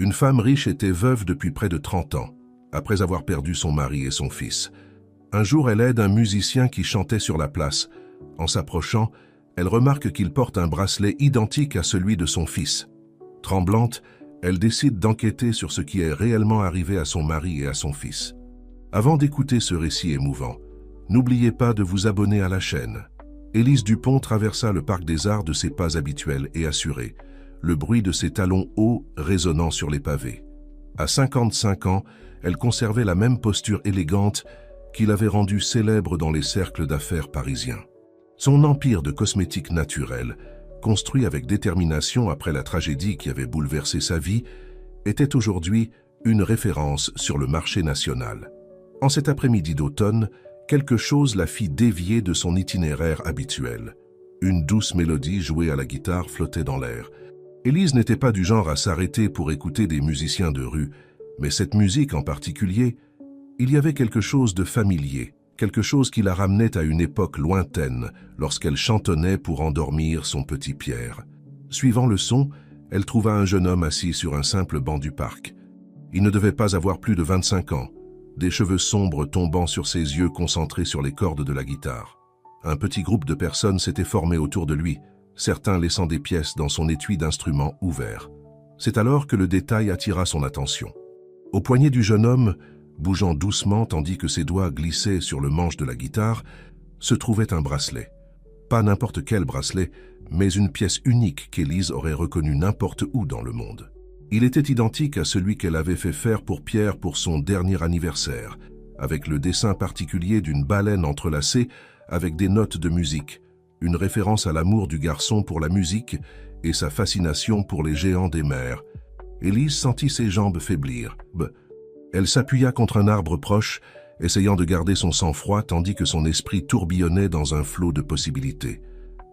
Une femme riche était veuve depuis près de 30 ans, après avoir perdu son mari et son fils. Un jour, elle aide un musicien qui chantait sur la place. En s'approchant, elle remarque qu'il porte un bracelet identique à celui de son fils. Tremblante, elle décide d'enquêter sur ce qui est réellement arrivé à son mari et à son fils. Avant d'écouter ce récit émouvant, n'oubliez pas de vous abonner à la chaîne. Élise Dupont traversa le parc des Arts de ses pas habituels et assurés, le bruit de ses talons hauts résonnant sur les pavés. À 55 ans, elle conservait la même posture élégante qui l'avait rendue célèbre dans les cercles d'affaires parisiens. Son empire de cosmétiques naturels, construit avec détermination après la tragédie qui avait bouleversé sa vie, était aujourd'hui une référence sur le marché national. En cet après-midi d'automne, quelque chose la fit dévier de son itinéraire habituel. Une douce mélodie jouée à la guitare flottait dans l'air. Élise n'était pas du genre à s'arrêter pour écouter des musiciens de rue, mais cette musique en particulier, il y avait quelque chose de familier, quelque chose qui la ramenait à une époque lointaine lorsqu'elle chantonnait pour endormir son petit Pierre. Suivant le son, elle trouva un jeune homme assis sur un simple banc du parc. Il ne devait pas avoir plus de 25 ans, des cheveux sombres tombant sur ses yeux concentrés sur les cordes de la guitare. Un petit groupe de personnes s'était formé autour de lui, certains laissant des pièces dans son étui d'instruments ouvert. C'est alors que le détail attira son attention. Au poignet du jeune homme, bougeant doucement tandis que ses doigts glissaient sur le manche de la guitare, se trouvait un bracelet. Pas n'importe quel bracelet, mais une pièce unique qu'Élise aurait reconnue n'importe où dans le monde. Il était identique à celui qu'elle avait fait faire pour Pierre pour son dernier anniversaire, avec le dessin particulier d'une baleine entrelacée avec des notes de musique, une référence à l'amour du garçon pour la musique et sa fascination pour les géants des mers. Élise sentit ses jambes faiblir. Elle s'appuya contre un arbre proche, essayant de garder son sang-froid tandis que son esprit tourbillonnait dans un flot de possibilités.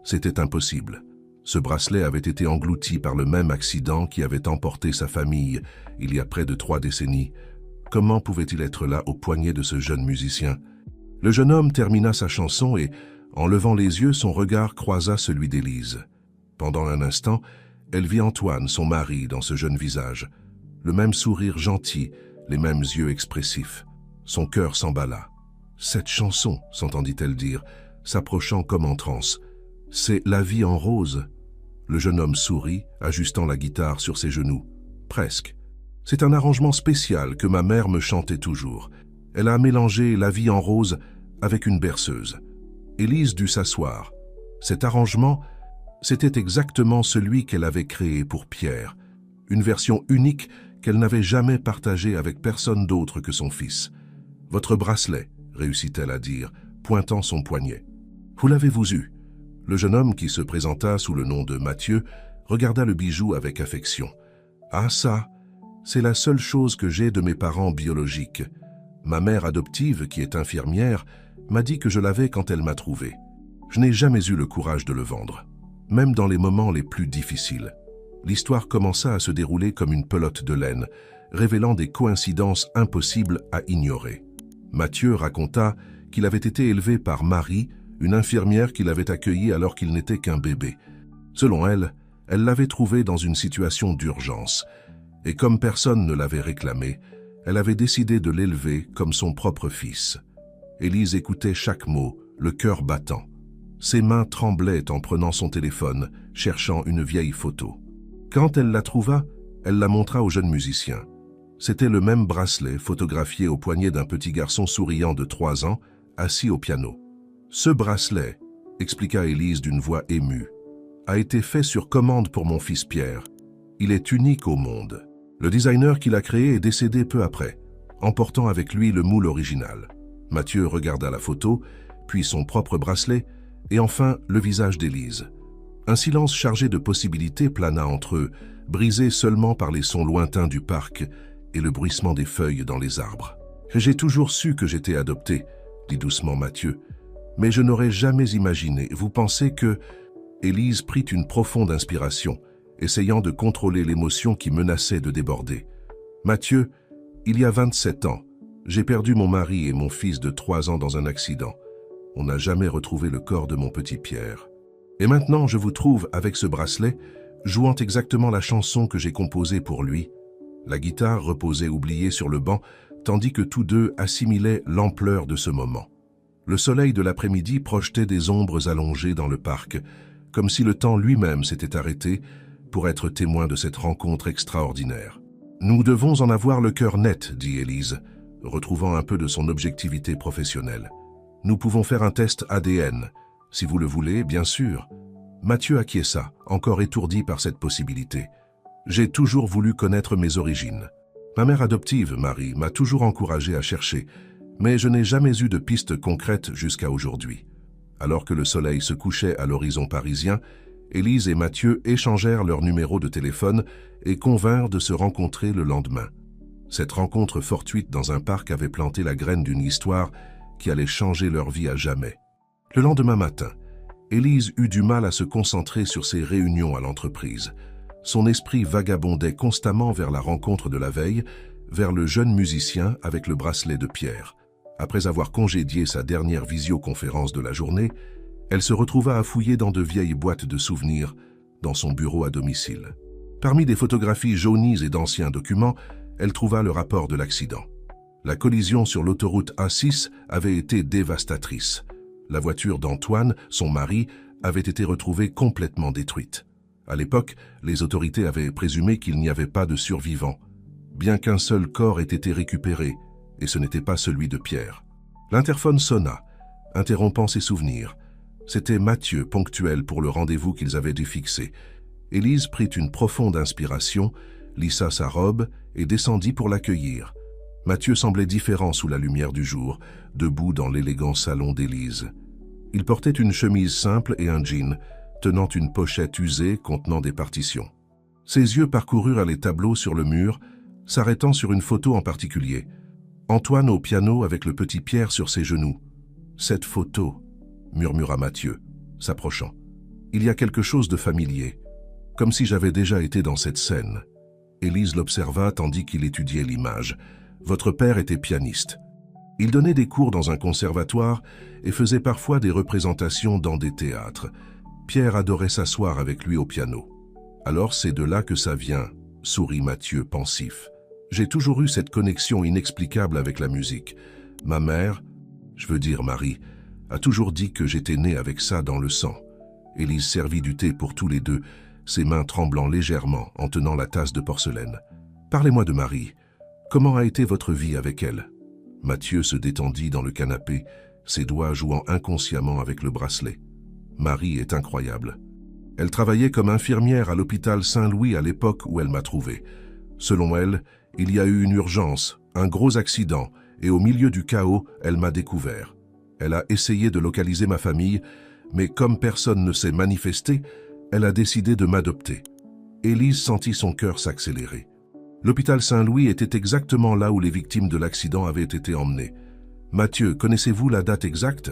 C'était impossible. Ce bracelet avait été englouti par le même accident qui avait emporté sa famille il y a près de 3 décennies. Comment pouvait-il être là au poignet de ce jeune musicien? Le jeune homme termina sa chanson et, en levant les yeux, son regard croisa celui d'Élise. Pendant un instant, elle vit Antoine, son mari, dans ce jeune visage. Le même sourire gentil, les mêmes yeux expressifs. Son cœur s'emballa. « Cette chanson », s'entendit-elle dire, s'approchant comme en transe. « C'est La vie en rose ». Le jeune homme sourit, ajustant la guitare sur ses genoux. « Presque. C'est un arrangement spécial que ma mère me chantait toujours. Elle a mélangé La vie en rose avec une berceuse. » Élise dut s'asseoir. Cet arrangement, c'était exactement celui qu'elle avait créé pour Pierre, une version unique qu'elle n'avait jamais partagée avec personne d'autre que son fils. « Votre bracelet », réussit-elle à dire, pointant son poignet. « Où l'avez-vous eu ?» Le jeune homme, qui se présenta sous le nom de Mathieu, regarda le bijou avec affection. « Ah ça, c'est la seule chose que j'ai de mes parents biologiques. Ma mère adoptive, qui est infirmière, m'a dit que je l'avais quand elle m'a trouvé. Je n'ai jamais eu le courage de le vendre, même dans les moments les plus difficiles. » L'histoire commença à se dérouler comme une pelote de laine, révélant des coïncidences impossibles à ignorer. Mathieu raconta qu'il avait été élevé par Marie, une infirmière qui l'avait accueilli alors qu'il n'était qu'un bébé. Selon elle, elle l'avait trouvé dans une situation d'urgence, et comme personne ne l'avait réclamé, elle avait décidé de l'élever comme son propre fils. Élise écoutait chaque mot, le cœur battant. Ses mains tremblaient en prenant son téléphone, cherchant une vieille photo. Quand elle la trouva, elle la montra au jeune musicien. C'était le même bracelet photographié au poignet d'un petit garçon souriant de 3 ans, assis au piano. « Ce bracelet, » expliqua Élise d'une voix émue, « a été fait sur commande pour mon fils Pierre. Il est unique au monde. Le designer qui l'a créé est décédé peu après, emportant avec lui le moule original. » Mathieu regarda la photo, puis son propre bracelet, et enfin le visage d'Élise. Un silence chargé de possibilités plana entre eux, brisé seulement par les sons lointains du parc et le bruissement des feuilles dans les arbres. « J'ai toujours su que j'étais adopté, » dit doucement Mathieu, « mais je n'aurais jamais imaginé. Vous pensez que... » Élise prit une profonde inspiration, essayant de contrôler l'émotion qui menaçait de déborder. « Mathieu, il y a 27 ans, j'ai perdu mon mari et mon fils de 3 ans dans un accident. On n'a jamais retrouvé le corps de mon petit Pierre. Et maintenant, je vous trouve avec ce bracelet, jouant exactement la chanson que j'ai composée pour lui. La guitare reposait oubliée sur le banc, tandis que tous deux assimilaient l'ampleur de ce moment. Le soleil de l'après-midi projetait des ombres allongées dans le parc, comme si le temps lui-même s'était arrêté pour être témoin de cette rencontre extraordinaire. « Nous devons en avoir le cœur net, » dit Élise, retrouvant un peu de son objectivité professionnelle. « Nous pouvons faire un test ADN, si vous le voulez, bien sûr. » Mathieu acquiesça, encore étourdi par cette possibilité. « J'ai toujours voulu connaître mes origines. Ma mère adoptive, Marie, m'a toujours encouragé à chercher, mais je n'ai jamais eu de piste concrète jusqu'à aujourd'hui. » Alors que le soleil se couchait à l'horizon parisien, Élise et Mathieu échangèrent leurs numéros de téléphone et convinrent de se rencontrer le lendemain. Cette rencontre fortuite dans un parc avait planté la graine d'une histoire qui allait changer leur vie à jamais. Le lendemain matin, Élise eut du mal à se concentrer sur ses réunions à l'entreprise. Son esprit vagabondait constamment vers la rencontre de la veille, vers le jeune musicien avec le bracelet de pierre. Après avoir congédié sa dernière visioconférence de la journée, elle se retrouva à fouiller dans de vieilles boîtes de souvenirs dans son bureau à domicile. Parmi des photographies jaunies et d'anciens documents, elle trouva le rapport de l'accident. La collision sur l'autoroute A6 avait été dévastatrice. La voiture d'Antoine, son mari, avait été retrouvée complètement détruite. À l'époque, les autorités avaient présumé qu'il n'y avait pas de survivants, bien qu'un seul corps ait été récupéré, et ce n'était pas celui de Pierre. L'interphone sonna, interrompant ses souvenirs. C'était Mathieu, ponctuel pour le rendez-vous qu'ils avaient dû fixer. Élise prit une profonde inspiration, lissa sa robe et descendit pour l'accueillir. Mathieu semblait différent sous la lumière du jour, debout dans l'élégant salon d'Élise. Il portait une chemise simple et un jean, tenant une pochette usée contenant des partitions. Ses yeux parcoururent les tableaux sur le mur, s'arrêtant sur une photo en particulier. Antoine au piano avec le petit Pierre sur ses genoux. « Cette photo », murmura Mathieu, s'approchant. « Il y a quelque chose de familier, comme si j'avais déjà été dans cette scène. » Élise l'observa tandis qu'il étudiait l'image. « Votre père était pianiste. Il donnait des cours dans un conservatoire et faisait parfois des représentations dans des théâtres. Pierre adorait s'asseoir avec lui au piano. Alors c'est de là que ça vient, sourit Mathieu pensif. J'ai toujours eu cette connexion inexplicable avec la musique. Ma mère, je veux dire Marie, a toujours dit que j'étais né avec ça dans le sang. » Élise servit du thé pour tous les deux, ses mains tremblant légèrement en tenant la tasse de porcelaine. « Parlez-moi de Marie. Comment a été votre vie avec elle ?» Mathieu se détendit dans le canapé, ses doigts jouant inconsciemment avec le bracelet. « Marie est incroyable. Elle travaillait comme infirmière à l'hôpital Saint-Louis à l'époque où elle m'a trouvé. Selon elle, il y a eu une urgence, un gros accident, et au milieu du chaos, elle m'a découvert. Elle a essayé de localiser ma famille, mais comme personne ne s'est manifesté, elle a décidé de m'adopter. » Élise sentit son cœur s'accélérer. L'hôpital Saint-Louis était exactement là où les victimes de l'accident avaient été emmenées. « Mathieu, connaissez-vous la date exacte ?»«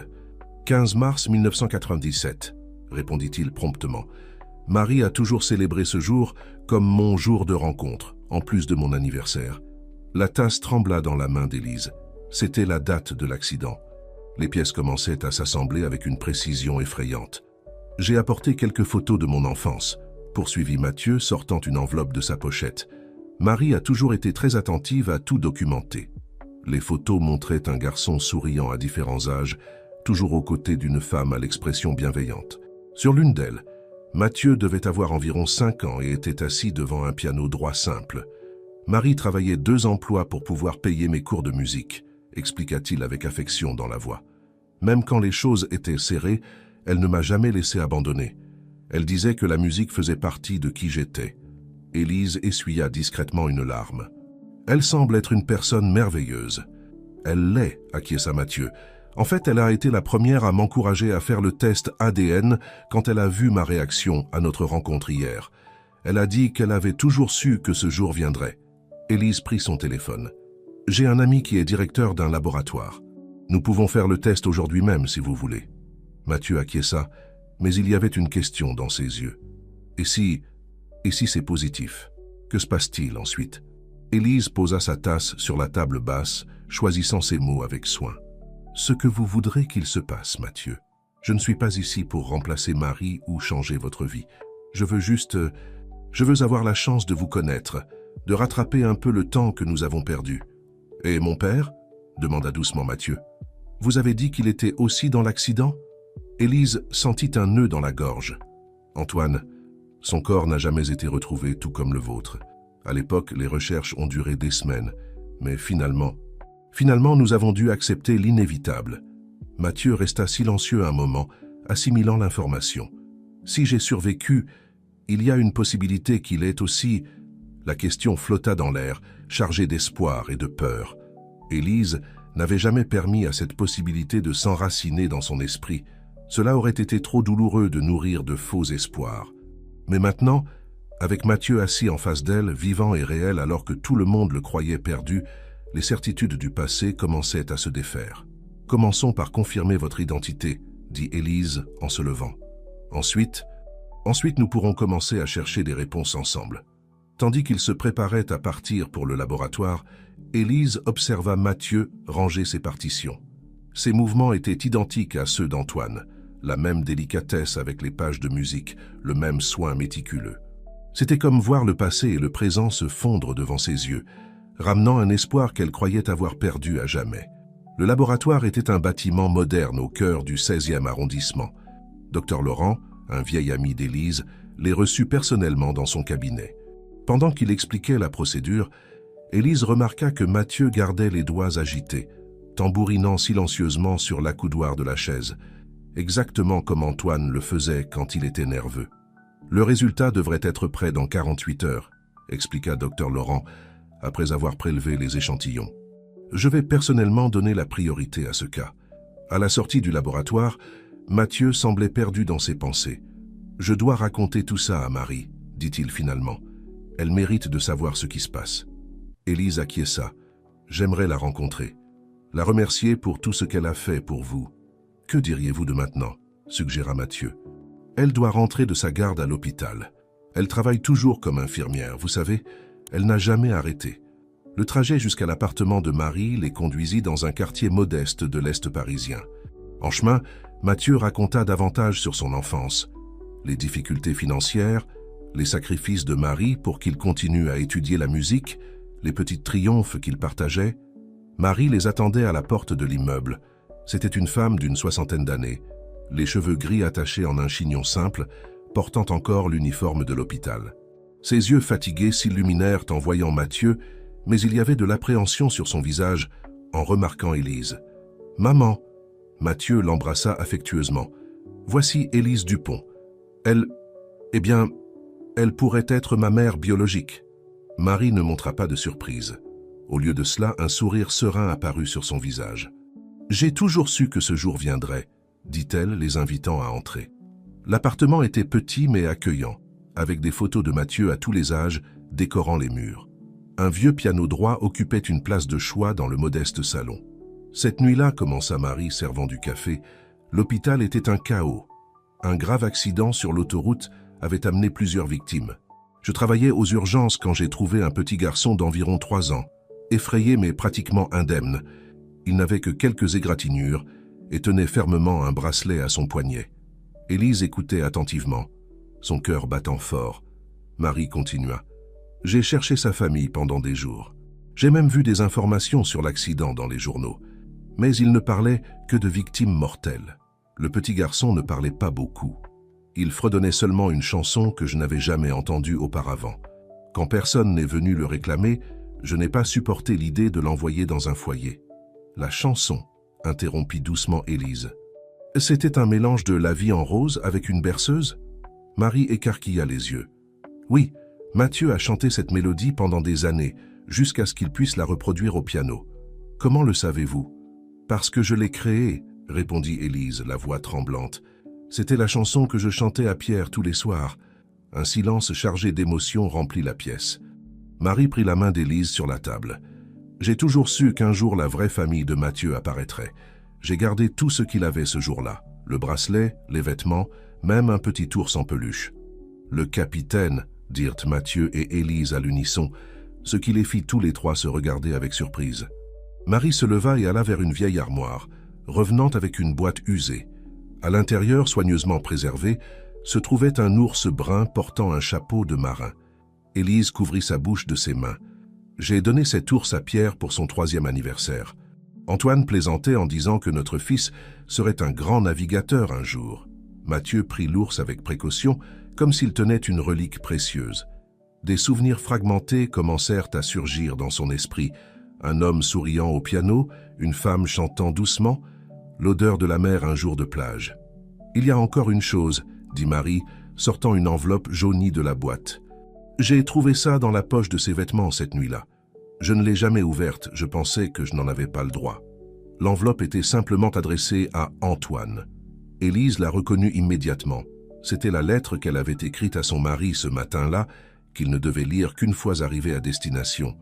15 mars 1997, » répondit-il promptement. « Marie a toujours célébré ce jour comme mon jour de rencontre, en plus de mon anniversaire. » La tasse trembla dans la main d'Élise. C'était la date de l'accident. Les pièces commençaient à s'assembler avec une précision effrayante. « J'ai apporté quelques photos de mon enfance, » poursuivit Mathieu, sortant une enveloppe de sa pochette. Marie a toujours été très attentive à tout documenter. Les photos montraient un garçon souriant à différents âges, toujours aux côtés d'une femme à l'expression bienveillante. Sur l'une d'elles, Mathieu devait avoir environ 5 ans et était assis devant un piano droit simple. « Marie travaillait 2 emplois pour pouvoir payer mes cours de musique, » expliqua-t-il avec affection dans la voix. « Même quand les choses étaient serrées, elle ne m'a jamais laissé abandonner. Elle disait que la musique faisait partie de qui j'étais. » Élise essuya discrètement une larme. « Elle semble être une personne merveilleuse. »« Elle l'est, » acquiesça Mathieu. « En fait, elle a été la première à m'encourager à faire le test ADN quand elle a vu ma réaction à notre rencontre hier. Elle a dit qu'elle avait toujours su que ce jour viendrait. » Élise prit son téléphone. « J'ai un ami qui est directeur d'un laboratoire. Nous pouvons faire le test aujourd'hui même si vous voulez. » Mathieu acquiesça, mais il y avait une question dans ses yeux. « Et si c'est positif, que se passe-t-il ensuite ?» Élise posa sa tasse sur la table basse, choisissant ses mots avec soin. « Ce que vous voudrez qu'il se passe, Mathieu. Je ne suis pas ici pour remplacer Marie ou changer votre vie. Je veux avoir la chance de vous connaître, de rattraper un peu le temps que nous avons perdu. « Et mon père ?» demanda doucement Mathieu. « Vous avez dit qu'il était aussi dans l'accident ?» Élise sentit un nœud dans la gorge. « Antoine, son corps n'a jamais été retrouvé, tout comme le vôtre. À l'époque, les recherches ont duré des semaines, mais finalement, nous avons dû accepter l'inévitable. » Mathieu resta silencieux un moment, assimilant l'information. « Si j'ai survécu, il y a une possibilité qu'il ait aussi... » La question flotta dans l'air, chargée d'espoir et de peur. Élise n'avait jamais permis à cette possibilité de s'enraciner dans son esprit. Cela aurait été trop douloureux de nourrir de faux espoirs. Mais maintenant, avec Mathieu assis en face d'elle, vivant et réel alors que tout le monde le croyait perdu, les certitudes du passé commençaient à se défaire. « Commençons par confirmer votre identité, » dit Élise en se levant. Ensuite, nous pourrons commencer à chercher des réponses ensemble. » Tandis qu'il se préparait à partir pour le laboratoire, Élise observa Mathieu ranger ses partitions. Ses mouvements étaient identiques à ceux d'Antoine, la même délicatesse avec les pages de musique, le même soin méticuleux. C'était comme voir le passé et le présent se fondre devant ses yeux, ramenant un espoir qu'elle croyait avoir perdu à jamais. Le laboratoire était un bâtiment moderne au cœur du 16e arrondissement. Dr Laurent, un vieil ami d'Élise, les reçut personnellement dans son cabinet. Pendant qu'il expliquait la procédure, Élise remarqua que Mathieu gardait les doigts agités, tambourinant silencieusement sur l'accoudoir de la chaise, exactement comme Antoine le faisait quand il était nerveux. « Le résultat devrait être prêt dans 48 heures, » expliqua Dr Laurent, après avoir prélevé les échantillons. « Je vais personnellement donner la priorité à ce cas. » À la sortie du laboratoire, Mathieu semblait perdu dans ses pensées. « Je dois raconter tout ça à Marie, » dit-il finalement. « Elle mérite de savoir ce qui se passe. » Élise acquiesça. « J'aimerais la rencontrer. La remercier pour tout ce qu'elle a fait pour vous. »« Que diriez-vous de maintenant ?» suggéra Mathieu. « Elle doit rentrer de sa garde à l'hôpital. Elle travaille toujours comme infirmière, vous savez, elle n'a jamais arrêté. » Le trajet jusqu'à l'appartement de Marie les conduisit dans un quartier modeste de l'Est parisien. En chemin, Mathieu raconta davantage sur son enfance, les difficultés financières, les sacrifices de Marie pour qu'il continue à étudier la musique, les petits triomphes qu'il partageait. Marie les attendait à la porte de l'immeuble. C'était une femme d'une 60aine d'années, les cheveux gris attachés en un chignon simple, portant encore l'uniforme de l'hôpital. Ses yeux fatigués s'illuminèrent en voyant Mathieu, mais il y avait de l'appréhension sur son visage en remarquant Élise. « Maman !» Mathieu l'embrassa affectueusement. « Voici Élise Dupont. Elle pourrait être ma mère biologique. » Marie ne montra pas de surprise. Au lieu de cela, un sourire serein apparut sur son visage. « J'ai toujours su que ce jour viendrait, » dit-elle, les invitant à entrer. L'appartement était petit mais accueillant, avec des photos de Mathieu à tous les âges décorant les murs. Un vieux piano droit occupait une place de choix dans le modeste salon. Cette nuit-là, commença Marie servant du café, l'hôpital était un chaos. Un grave accident sur l'autoroute avait amené plusieurs victimes. Je travaillais aux urgences quand j'ai trouvé un petit garçon d'environ 3 ans, effrayé mais pratiquement indemne. Il n'avait que quelques égratignures et tenait fermement un bracelet à son poignet. Élise écoutait attentivement, son cœur battant fort. Marie continua. « J'ai cherché sa famille pendant des jours. J'ai même vu des informations sur l'accident dans les journaux. Mais il ne parlait que de victimes mortelles. Le petit garçon ne parlait pas beaucoup. Il fredonnait seulement une chanson que je n'avais jamais entendue auparavant. Quand personne n'est venu le réclamer, je n'ai pas supporté l'idée de l'envoyer dans un foyer. »« La chanson » interrompit doucement Élise. « C'était un mélange de La vie en rose avec une berceuse ?» Marie écarquilla les yeux. « Oui, Mathieu a chanté cette mélodie pendant des années, jusqu'à ce qu'il puisse la reproduire au piano. Comment le savez-vous ?»« Parce que je l'ai créée, » répondit Élise, la voix tremblante. « C'était la chanson que je chantais à Pierre tous les soirs. » Un silence chargé d'émotion remplit la pièce. Marie prit la main d'Élise sur la table. « J'ai toujours su qu'un jour la vraie famille de Mathieu apparaîtrait. J'ai gardé tout ce qu'il avait ce jour-là, le bracelet, les vêtements, même un petit ours en peluche. »« Le capitaine » dirent Mathieu et Élise à l'unisson, ce qui les fit tous les trois se regarder avec surprise. Marie se leva et alla vers une vieille armoire, revenant avec une boîte usée. À l'intérieur, soigneusement préservé, se trouvait un ours brun portant un chapeau de marin. Élise couvrit sa bouche de ses mains. « J'ai donné cet ours à Pierre pour son 3e anniversaire. Antoine plaisantait en disant que notre fils serait un grand navigateur un jour. » Mathieu prit l'ours avec précaution, comme s'il tenait une relique précieuse. Des souvenirs fragmentés commencèrent à surgir dans son esprit. Un homme souriant au piano, une femme chantant doucement, l'odeur de la mer un jour de plage. « Il y a encore une chose, » dit Marie, sortant une enveloppe jaunie de la boîte. « J'ai trouvé ça dans la poche de ses vêtements cette nuit-là. Je ne l'ai jamais ouverte, je pensais que je n'en avais pas le droit. » L'enveloppe était simplement adressée à Antoine. Élise la reconnut immédiatement. C'était la lettre qu'elle avait écrite à son mari ce matin-là, qu'il ne devait lire qu'une fois arrivé à destination.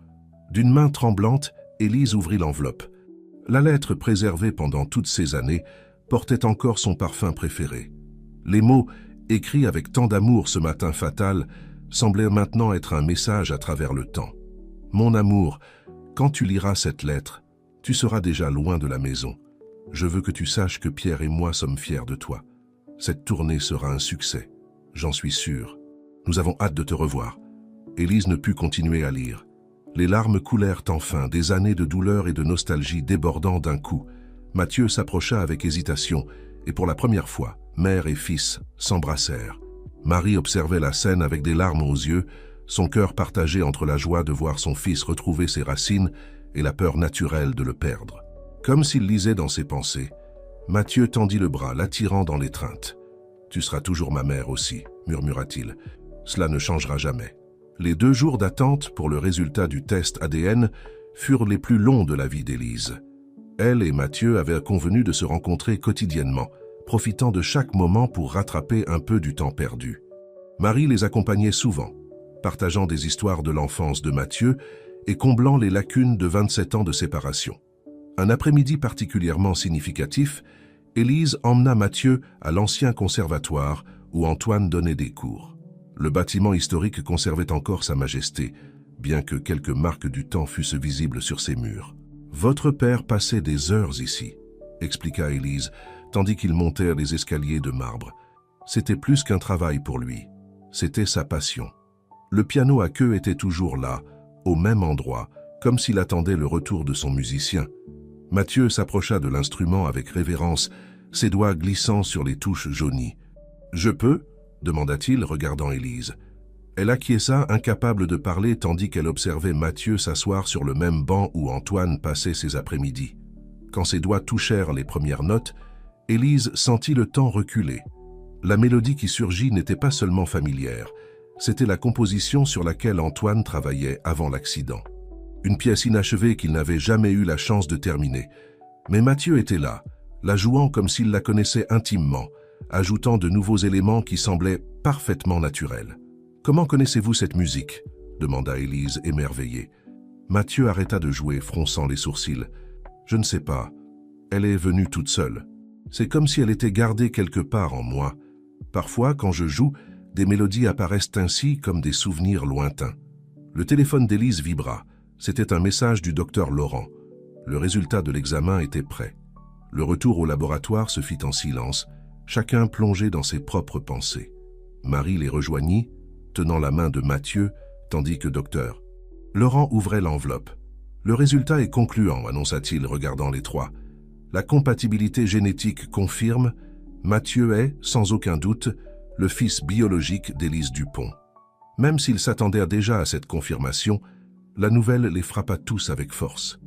D'une main tremblante, Élise ouvrit l'enveloppe. La lettre, préservée pendant toutes ces années, portait encore son parfum préféré. Les mots, écrits avec tant d'amour ce matin fatal, semblaient maintenant être un message à travers le temps. « Mon amour, quand tu liras cette lettre, tu seras déjà loin de la maison. Je veux que tu saches que Pierre et moi sommes fiers de toi. Cette tournée sera un succès, j'en suis sûr. Nous avons hâte de te revoir. » Élise ne put continuer à lire. Les larmes coulèrent enfin, des années de douleur et de nostalgie débordant d'un coup. Mathieu s'approcha avec hésitation, et pour la première fois, mère et fils s'embrassèrent. Marie observait la scène avec des larmes aux yeux, son cœur partagé entre la joie de voir son fils retrouver ses racines et la peur naturelle de le perdre. Comme s'il lisait dans ses pensées, Mathieu tendit le bras, l'attirant dans l'étreinte. « Tu seras toujours ma mère aussi, » murmura-t-il. « Cela ne changera jamais. » Les 2 jours d'attente pour le résultat du test ADN furent les plus longs de la vie d'Élise. Elle et Mathieu avaient convenu de se rencontrer quotidiennement, profitant de chaque moment pour rattraper un peu du temps perdu. Marie les accompagnait souvent, partageant des histoires de l'enfance de Mathieu et comblant les lacunes de 27 ans de séparation. Un après-midi particulièrement significatif, Élise emmena Mathieu à l'ancien conservatoire où Antoine donnait des cours. Le bâtiment historique conservait encore sa majesté, bien que quelques marques du temps fussent visibles sur ses murs. « Votre père passait des heures ici », expliqua Élise, tandis qu'ils montèrent les escaliers de marbre. C'était plus qu'un travail pour lui, c'était sa passion. Le piano à queue était toujours là, au même endroit, comme s'il attendait le retour de son musicien. Mathieu s'approcha de l'instrument avec révérence, ses doigts glissant sur les touches jaunies. « Je peux ?» demanda-t-il, regardant Élise. Elle acquiesça, incapable de parler, tandis qu'elle observait Mathieu s'asseoir sur le même banc où Antoine passait ses après-midi. Quand ses doigts touchèrent les premières notes, Élise sentit le temps reculer. La mélodie qui surgit n'était pas seulement familière, c'était la composition sur laquelle Antoine travaillait avant l'accident. Une pièce inachevée qu'il n'avait jamais eu la chance de terminer. Mais Mathieu était là, la jouant comme s'il la connaissait intimement, ajoutant de nouveaux éléments qui semblaient parfaitement naturels. « Comment connaissez-vous cette musique ?» demanda Élise, émerveillée. Mathieu arrêta de jouer, fronçant les sourcils. « Je ne sais pas. Elle est venue toute seule. C'est comme si elle était gardée quelque part en moi. Parfois, quand je joue, des mélodies apparaissent ainsi comme des souvenirs lointains. » Le téléphone d'Élise vibra. C'était un message du docteur Laurent. Le résultat de l'examen était prêt. Le retour au laboratoire se fit en silence, chacun plongé dans ses propres pensées. Marie les rejoignit, tenant la main de Mathieu, tandis que docteur Laurent ouvrait l'enveloppe. « Le résultat est concluant, annonça-t-il, regardant les trois. La compatibilité génétique confirme, Mathieu est, sans aucun doute, le fils biologique d'Élise Dupont. » Même s'ils s'attendaient déjà à cette confirmation, la nouvelle les frappa tous avec force.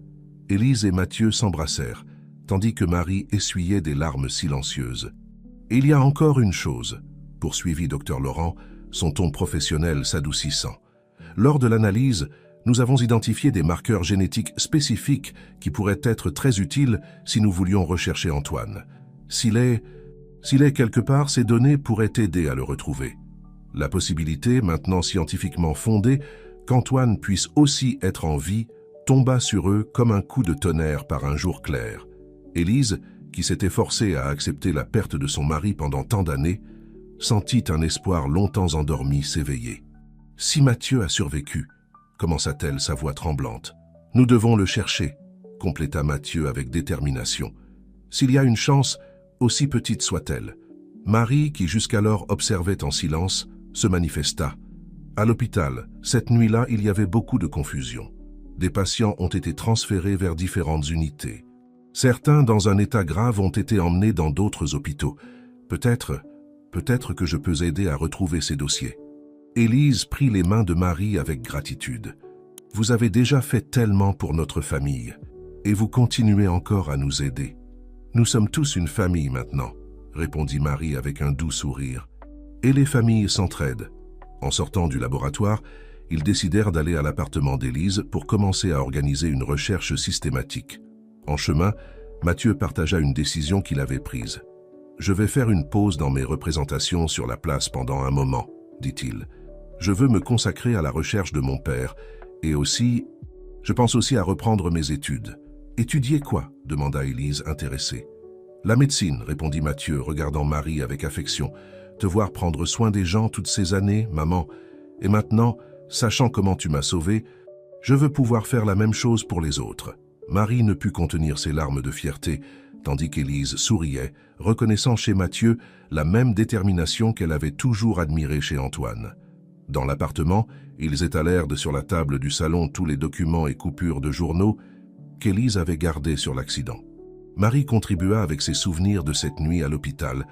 Élise et Mathieu s'embrassèrent, tandis que Marie essuyait des larmes silencieuses. « Il y a encore une chose, » poursuivit docteur Laurent, son ton professionnel s'adoucissant. « Lors de l'analyse, nous avons identifié des marqueurs génétiques spécifiques qui pourraient être très utiles si nous voulions rechercher Antoine. S'il est quelque part, ces données pourraient aider à le retrouver. La possibilité, maintenant scientifiquement fondée, qu'Antoine puisse aussi être en vie, tomba sur eux comme un coup de tonnerre par un jour clair. Élise, qui s'était forcée à accepter la perte de son mari pendant tant d'années, sentit un espoir longtemps endormi s'éveiller. « Si Mathieu a survécu, » commença-t-elle sa voix tremblante. « Nous devons le chercher, » compléta Mathieu avec détermination. « S'il y a une chance, aussi petite soit-elle. » Marie, qui jusqu'alors observait en silence, se manifesta. « À l'hôpital, cette nuit-là, il y avait beaucoup de confusion. Des patients ont été transférés vers différentes unités. Certains, dans un état grave, ont été emmenés dans d'autres hôpitaux. Peut-être que je peux aider à retrouver ces dossiers. Élise prit les mains de Marie avec gratitude. Vous avez déjà fait tellement pour notre famille, et vous continuez encore à nous aider. Nous sommes tous une famille maintenant, répondit Marie avec un doux sourire. Et les familles s'entraident. En sortant du laboratoire, ils décidèrent d'aller à l'appartement d'Élise pour commencer à organiser une recherche systématique. En chemin, Mathieu partagea une décision qu'il avait prise. « Je vais faire une pause dans mes représentations sur la place pendant un moment, dit-il. Je veux me consacrer à la recherche de mon père et aussi, je pense aussi à reprendre mes études. » « Étudier quoi ?» demanda Élise, intéressée. « La médecine, répondit Mathieu, regardant Marie avec affection. Te voir prendre soin des gens toutes ces années, maman. Et maintenant, sachant comment tu m'as sauvé, je veux pouvoir faire la même chose pour les autres. » Marie ne put contenir ses larmes de fierté, tandis qu'Élise souriait, reconnaissant chez Mathieu la même détermination qu'elle avait toujours admirée chez Antoine. Dans l'appartement, ils étalèrent sur la table du salon tous les documents et coupures de journaux qu'Élise avait gardés sur l'accident. Marie contribua avec ses souvenirs de cette nuit à l'hôpital,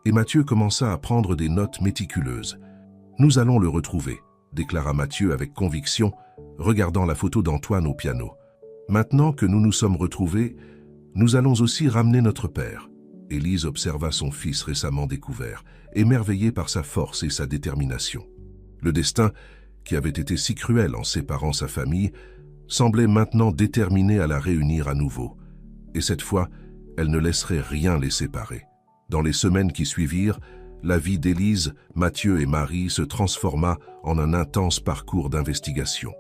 et Mathieu commença à prendre des notes méticuleuses. « Nous allons le retrouver », déclara Mathieu avec conviction, regardant la photo d'Antoine au piano. « Maintenant que nous nous sommes retrouvés, nous allons aussi ramener notre père. » Élise observa son fils récemment découvert, émerveillée par sa force et sa détermination. Le destin, qui avait été si cruel en séparant sa famille, semblait maintenant déterminé à la réunir à nouveau. Et cette fois, elle ne laisserait rien les séparer. Dans les semaines qui suivirent, la vie d'Élise, Mathieu et Marie se transforma en un intense parcours d'investigation.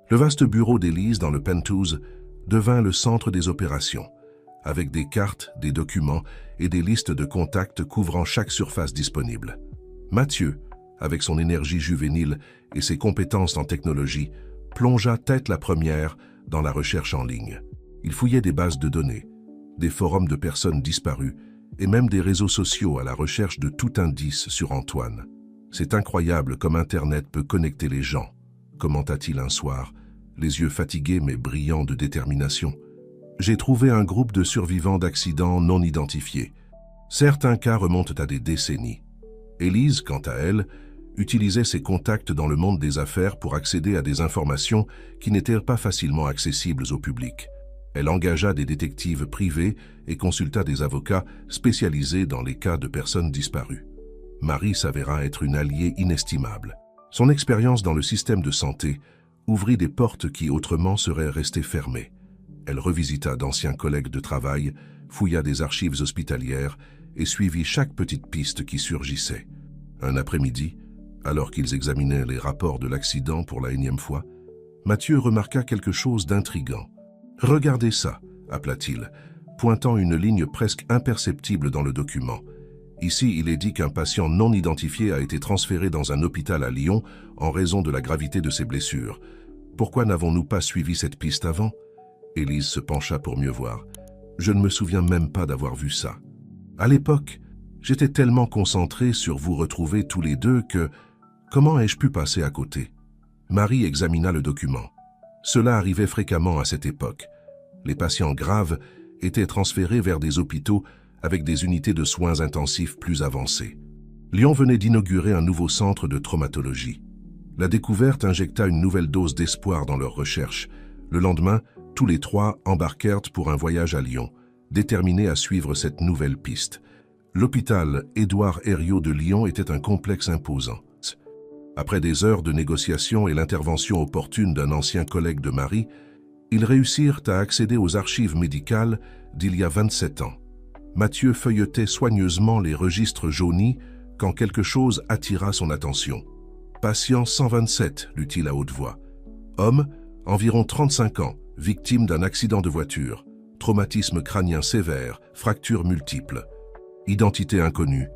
Le vaste bureau d'Élise dans le penthouse devint le centre des opérations, avec des cartes, des documents et des listes de contacts couvrant chaque surface disponible. Mathieu, avec son énergie juvénile et ses compétences en technologie, plongea tête la première dans la recherche en ligne. Il fouillait des bases de données, des forums de personnes disparues et même des réseaux sociaux à la recherche de tout indice sur Antoine. « C'est incroyable comme Internet peut connecter les gens », commenta-t-il un soir, les yeux fatigués mais brillants de détermination. « J'ai trouvé un groupe de survivants d'accidents non identifiés. Certains cas remontent à des décennies. » Élise, quant à elle, utilisait ses contacts dans le monde des affaires pour accéder à des informations qui n'étaient pas facilement accessibles au public. Elle engagea des détectives privés et consulta des avocats spécialisés dans les cas de personnes disparues. Marie s'avéra être une alliée inestimable. Son expérience dans le système de santé ouvrit des portes qui autrement seraient restées fermées. Elle revisita d'anciens collègues de travail, fouilla des archives hospitalières et suivit chaque petite piste qui surgissait. Un après-midi, alors qu'ils examinaient les rapports de l'accident pour la énième fois, Mathieu remarqua quelque chose d'intriguant. « Regardez ça », appela-t-il, pointant une ligne presque imperceptible dans le document. Ici, il est dit qu'un patient non identifié a été transféré dans un hôpital à Lyon en raison de la gravité de ses blessures. Pourquoi n'avons-nous pas suivi cette piste avant ? Élise se pencha pour mieux voir. « Je ne me souviens même pas d'avoir vu ça. À l'époque, j'étais tellement concentré sur vous retrouver tous les deux que... Comment ai-je pu passer à côté ?» Marie examina le document. Cela arrivait fréquemment à cette époque. Les patients graves étaient transférés vers des hôpitaux avec des unités de soins intensifs plus avancées. Lyon venait d'inaugurer un nouveau centre de traumatologie. La découverte injecta une nouvelle dose d'espoir dans leurs recherches. Le lendemain, tous les trois embarquèrent pour un voyage à Lyon, déterminés à suivre cette nouvelle piste. L'hôpital Édouard Herriot de Lyon était un complexe imposant. Après des heures de négociations et l'intervention opportune d'un ancien collègue de Marie, ils réussirent à accéder aux archives médicales d'il y a 27 ans. Mathieu feuilletait soigneusement les registres jaunis quand quelque chose attira son attention. « Patient 127 », lut-il à haute voix. « Homme, environ 35 ans, victime d'un accident de voiture, traumatisme crânien sévère, fractures multiples. Identité inconnue. »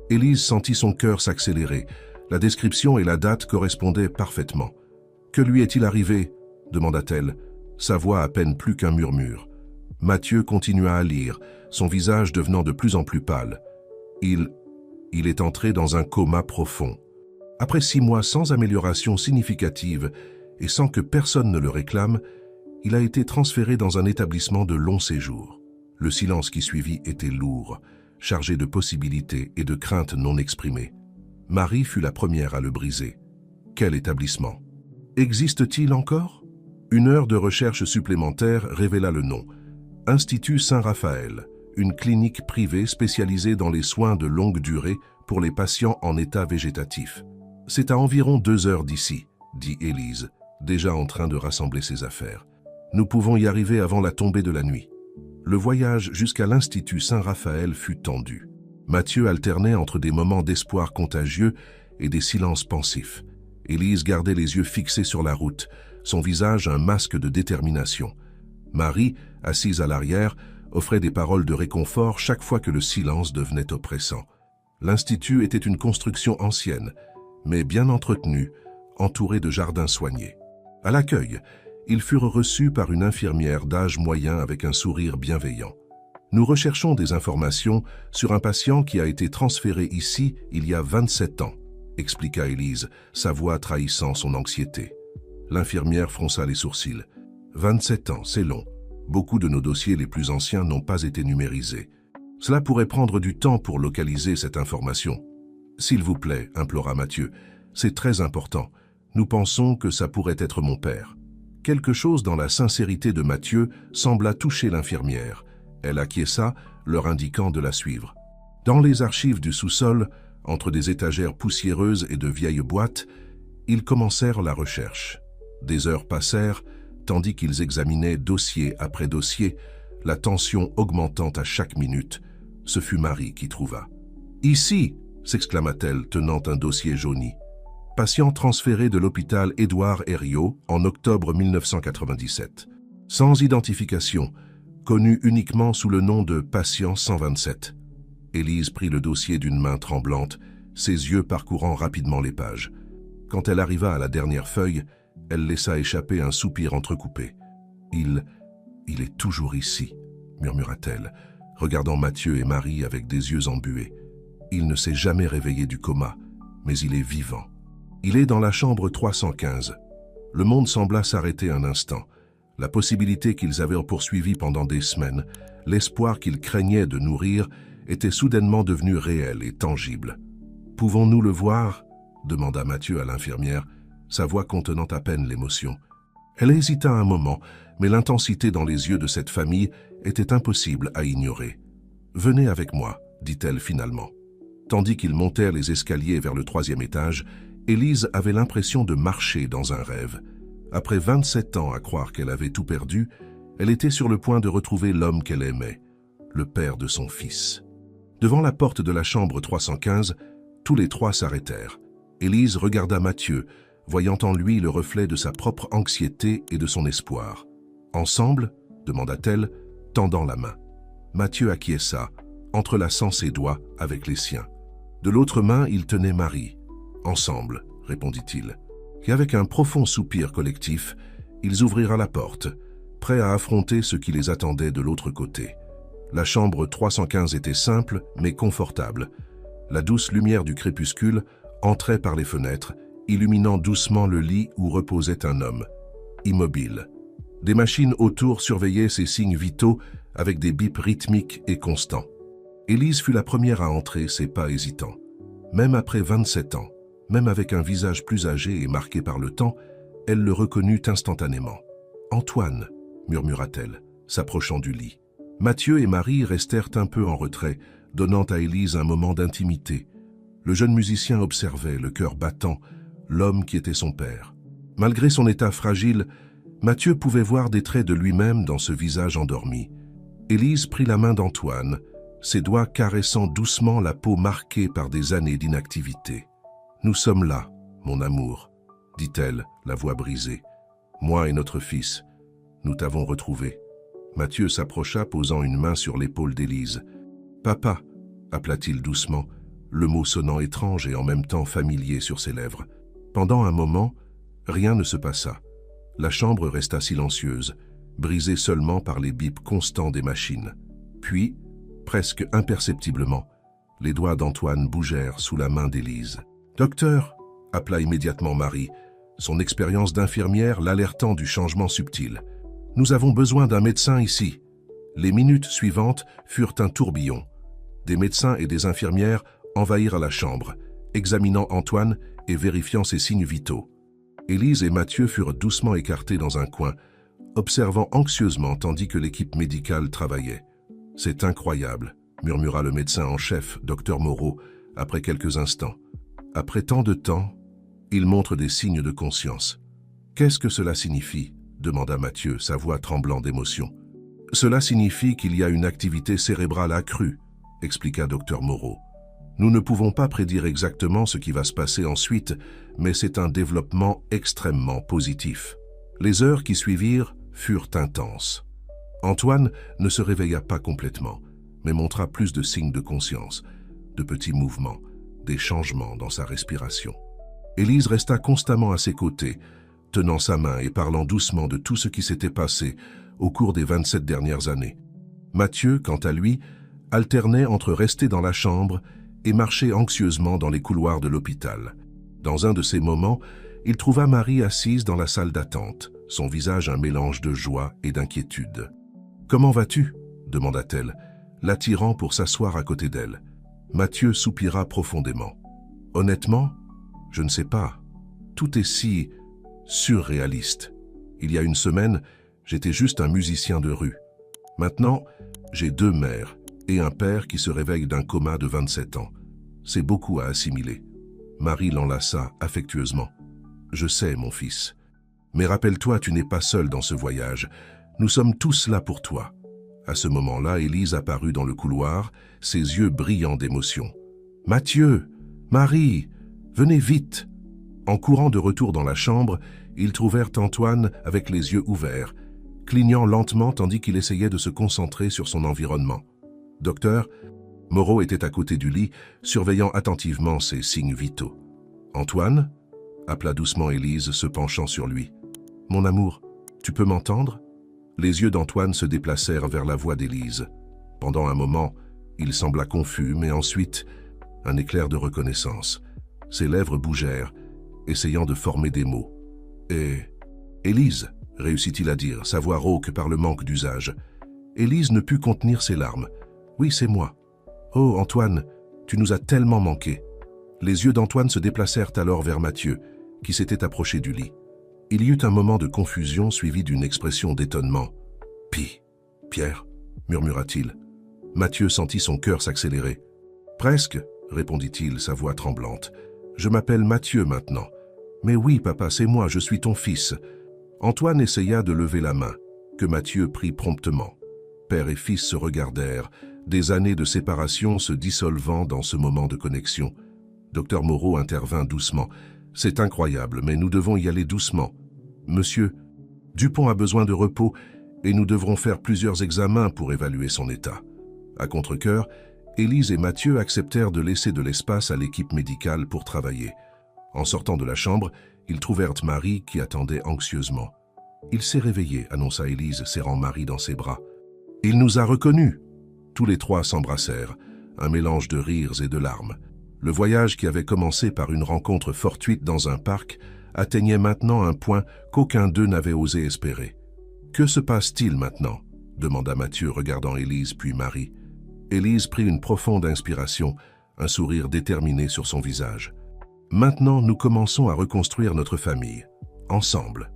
Élise sentit son cœur s'accélérer. La description et la date correspondaient parfaitement. « Que lui est-il arrivé ?» demanda-t-elle, sa voix à peine plus qu'un murmure. Mathieu continua à lire, son visage devenant de plus en plus pâle. Il est entré dans un coma profond. Après 6 mois sans amélioration significative et sans que personne ne le réclame, il a été transféré dans un établissement de long séjour. Le silence qui suivit était lourd, chargé de possibilités et de craintes non exprimées. Marie fut la première à le briser. Quel établissement? Existe-t-il encore? Une heure de recherche supplémentaire révéla le nom. Institut Saint-Raphaël, une clinique privée spécialisée dans les soins de longue durée pour les patients en état végétatif. C'est à environ 2 heures d'ici, dit Élise, déjà en train de rassembler ses affaires. Nous pouvons y arriver avant la tombée de la nuit. Le voyage jusqu'à l'Institut Saint-Raphaël fut tendu. Mathieu alternait entre des moments d'espoir contagieux et des silences pensifs. Élise gardait les yeux fixés sur la route, son visage un masque de détermination. Marie, assise à l'arrière, offrait des paroles de réconfort chaque fois que le silence devenait oppressant. L'Institut était une construction ancienne, mais bien entretenue, entourée de jardins soignés. À l'accueil, ils furent reçus par une infirmière d'âge moyen avec un sourire bienveillant. « Nous recherchons des informations sur un patient qui a été transféré ici il y a 27 ans, expliqua Élise, sa voix trahissant son anxiété. L'infirmière fronça les sourcils. 27 ans, c'est long. Beaucoup de nos dossiers les plus anciens n'ont pas été numérisés. Cela pourrait prendre du temps pour localiser cette information. S'il vous plaît, implora Mathieu, c'est très important. Nous pensons que ça pourrait être mon père. Quelque chose dans la sincérité de Mathieu sembla toucher l'infirmière. Elle acquiesça, leur indiquant de la suivre. Dans les archives du sous-sol, entre des étagères poussiéreuses et de vieilles boîtes, ils commencèrent la recherche. Des heures passèrent, tandis qu'ils examinaient dossier après dossier, la tension augmentant à chaque minute. Ce fut Marie qui trouva. « Ici !» s'exclama-t-elle, tenant un dossier jauni. Patient transféré de l'hôpital Édouard Herriot en octobre 1997. Sans identification, connu uniquement sous le nom de patient 127. Élise prit le dossier d'une main tremblante, ses yeux parcourant rapidement les pages. Quand elle arriva à la dernière feuille, elle laissa échapper un soupir entrecoupé. « Il est toujours ici », murmura-t-elle, regardant Mathieu et Marie avec des yeux embués. « Il ne s'est jamais réveillé du coma, mais il est vivant. Il est dans la chambre 315. » Le monde sembla s'arrêter un instant. La possibilité qu'ils avaient poursuivie pendant des semaines, l'espoir qu'ils craignaient de nourrir, était soudainement devenu réel et tangible. « Pouvons-nous le voir ?» demanda Mathieu à l'infirmière, sa voix contenant à peine l'émotion. Elle hésita un moment, mais l'intensité dans les yeux de cette famille était impossible à ignorer. « Venez avec moi », dit-elle finalement. Tandis qu'ils montèrent les escaliers vers le 3e étage, Élise avait l'impression de marcher dans un rêve. Après 27 ans à croire qu'elle avait tout perdu, elle était sur le point de retrouver l'homme qu'elle aimait, le père de son fils. Devant la porte de la chambre 315, tous les trois s'arrêtèrent. Élise regarda Mathieu, voyant en lui le reflet de sa propre anxiété et de son espoir. « Ensemble ?» demanda-t-elle, tendant la main. Mathieu acquiesça, entrelaçant ses doigts avec les siens. De l'autre main, il tenait Marie. « Ensemble », répondit-il. Et avec un profond soupir collectif, ils ouvrirent la porte, prêts à affronter ce qui les attendait de l'autre côté. La chambre 315 était simple, mais confortable. La douce lumière du crépuscule entrait par les fenêtres, illuminant doucement le lit où reposait un homme, immobile. Des machines autour surveillaient ses signes vitaux avec des bips rythmiques et constants. Élise fut la première à entrer, ses pas hésitants. Même après 27 ans, même avec un visage plus âgé et marqué par le temps, elle le reconnut instantanément. « Antoine !» murmura-t-elle, s'approchant du lit. Mathieu et Marie restèrent un peu en retrait, donnant à Élise un moment d'intimité. Le jeune musicien observait, le cœur battant, l'homme qui était son père. Malgré son état fragile, Mathieu pouvait voir des traits de lui-même dans ce visage endormi. Élise prit la main d'Antoine, ses doigts caressant doucement la peau marquée par des années d'inactivité. « Nous sommes là, mon amour, » dit-elle, la voix brisée. « Moi et notre fils, nous t'avons retrouvé. » Mathieu s'approcha, posant une main sur l'épaule d'Élise. « Papa » appela-t-il doucement, le mot sonnant étrange et en même temps familier sur ses lèvres. Pendant un moment, rien ne se passa. La chambre resta silencieuse, brisée seulement par les bips constants des machines. Puis, presque imperceptiblement, les doigts d'Antoine bougèrent sous la main d'Élise. « Docteur !» appela immédiatement Marie, son expérience d'infirmière l'alertant du changement subtil. « Nous avons besoin d'un médecin ici. » Les minutes suivantes furent un tourbillon. Des médecins et des infirmières envahirent la chambre, examinant Antoine et vérifiant ses signes vitaux. Élise et Mathieu furent doucement écartés dans un coin, observant anxieusement tandis que l'équipe médicale travaillait. « C'est incroyable », murmura le médecin en chef, Dr Moreau, après quelques instants. « Après tant de temps, il montre des signes de conscience. »« Qu'est-ce que cela signifie ?» demanda Mathieu, sa voix tremblant d'émotion. « Cela signifie qu'il y a une activité cérébrale accrue, » expliqua Dr Moreau. « Nous ne pouvons pas prédire exactement ce qui va se passer ensuite, mais c'est un développement extrêmement positif. » Les heures qui suivirent furent intenses. Antoine ne se réveilla pas complètement, mais montra plus de signes de conscience, de petits mouvements, des changements dans sa respiration. Élise resta constamment à ses côtés, tenant sa main et parlant doucement de tout ce qui s'était passé au cours des 27 dernières années. Mathieu, quant à lui, alternait entre rester dans la chambre et marcher anxieusement dans les couloirs de l'hôpital. Dans un de ces moments, il trouva Marie assise dans la salle d'attente, son visage un mélange de joie et d'inquiétude. « Comment vas-tu » demanda-t-elle, l'attirant pour s'asseoir à côté d'elle. Mathieu soupira profondément. « Honnêtement, je ne sais pas. Tout est si surréaliste. Il y a une semaine, j'étais juste un musicien de rue. Maintenant, j'ai 2 mères et un père qui se réveille d'un coma de 27 ans. C'est beaucoup à assimiler. » Marie l'enlaça affectueusement. « Je sais, mon fils. Mais rappelle-toi, tu n'es pas seul dans ce voyage. Nous sommes tous là pour toi. » À ce moment-là, Élise apparut dans le couloir, ses yeux brillants d'émotion. « Mathieu, Marie, venez vite !» En courant de retour dans la chambre, ils trouvèrent Antoine avec les yeux ouverts, clignant lentement tandis qu'il essayait de se concentrer sur son environnement. « Docteur ?» Moreau était à côté du lit, surveillant attentivement ses signes vitaux. « Antoine ?» appela doucement Élise, se penchant sur lui. « Mon amour, tu peux m'entendre ?» Les yeux d'Antoine se déplacèrent vers la voix d'Élise. Pendant un moment, il sembla confus, mais ensuite, un éclair de reconnaissance. Ses lèvres bougèrent, essayant de former des mots. « Et... Élise » réussit-il à dire, sa voix rauque par le manque d'usage. Élise ne put contenir ses larmes. « Oui, c'est moi. Oh, Antoine, tu nous as tellement manqué. » Les yeux d'Antoine se déplacèrent alors vers Mathieu, qui s'était approché du lit. Il y eut un moment de confusion suivi d'une expression d'étonnement. « Pi, Pierre » murmura-t-il. Mathieu sentit son cœur s'accélérer. « Presque » répondit-il, sa voix tremblante. « Je m'appelle Mathieu maintenant. »« Mais oui, papa, c'est moi, je suis ton fils. » Antoine essaya de lever la main, que Mathieu prit promptement. Père et fils se regardèrent, des années de séparation se dissolvant dans ce moment de connexion. Dr Moreau intervint doucement. « C'est incroyable, mais nous devons y aller doucement. Monsieur, Dupont a besoin de repos et nous devrons faire plusieurs examens pour évaluer son état. » À contre-cœur, Élise et Mathieu acceptèrent de laisser de l'espace à l'équipe médicale pour travailler. En sortant de la chambre, ils trouvèrent Marie qui attendait anxieusement. « Il s'est réveillé » annonça Élise, serrant Marie dans ses bras. « Il nous a reconnus !» Tous les trois s'embrassèrent, un mélange de rires et de larmes. Le voyage qui avait commencé par une rencontre fortuite dans un parc atteignait maintenant un point qu'aucun d'eux n'avait osé espérer. « Que se passe-t-il maintenant ?» demanda Mathieu, regardant Élise puis Marie. Élise prit une profonde inspiration, un sourire déterminé sur son visage. « Maintenant, nous commençons à reconstruire notre famille, ensemble. »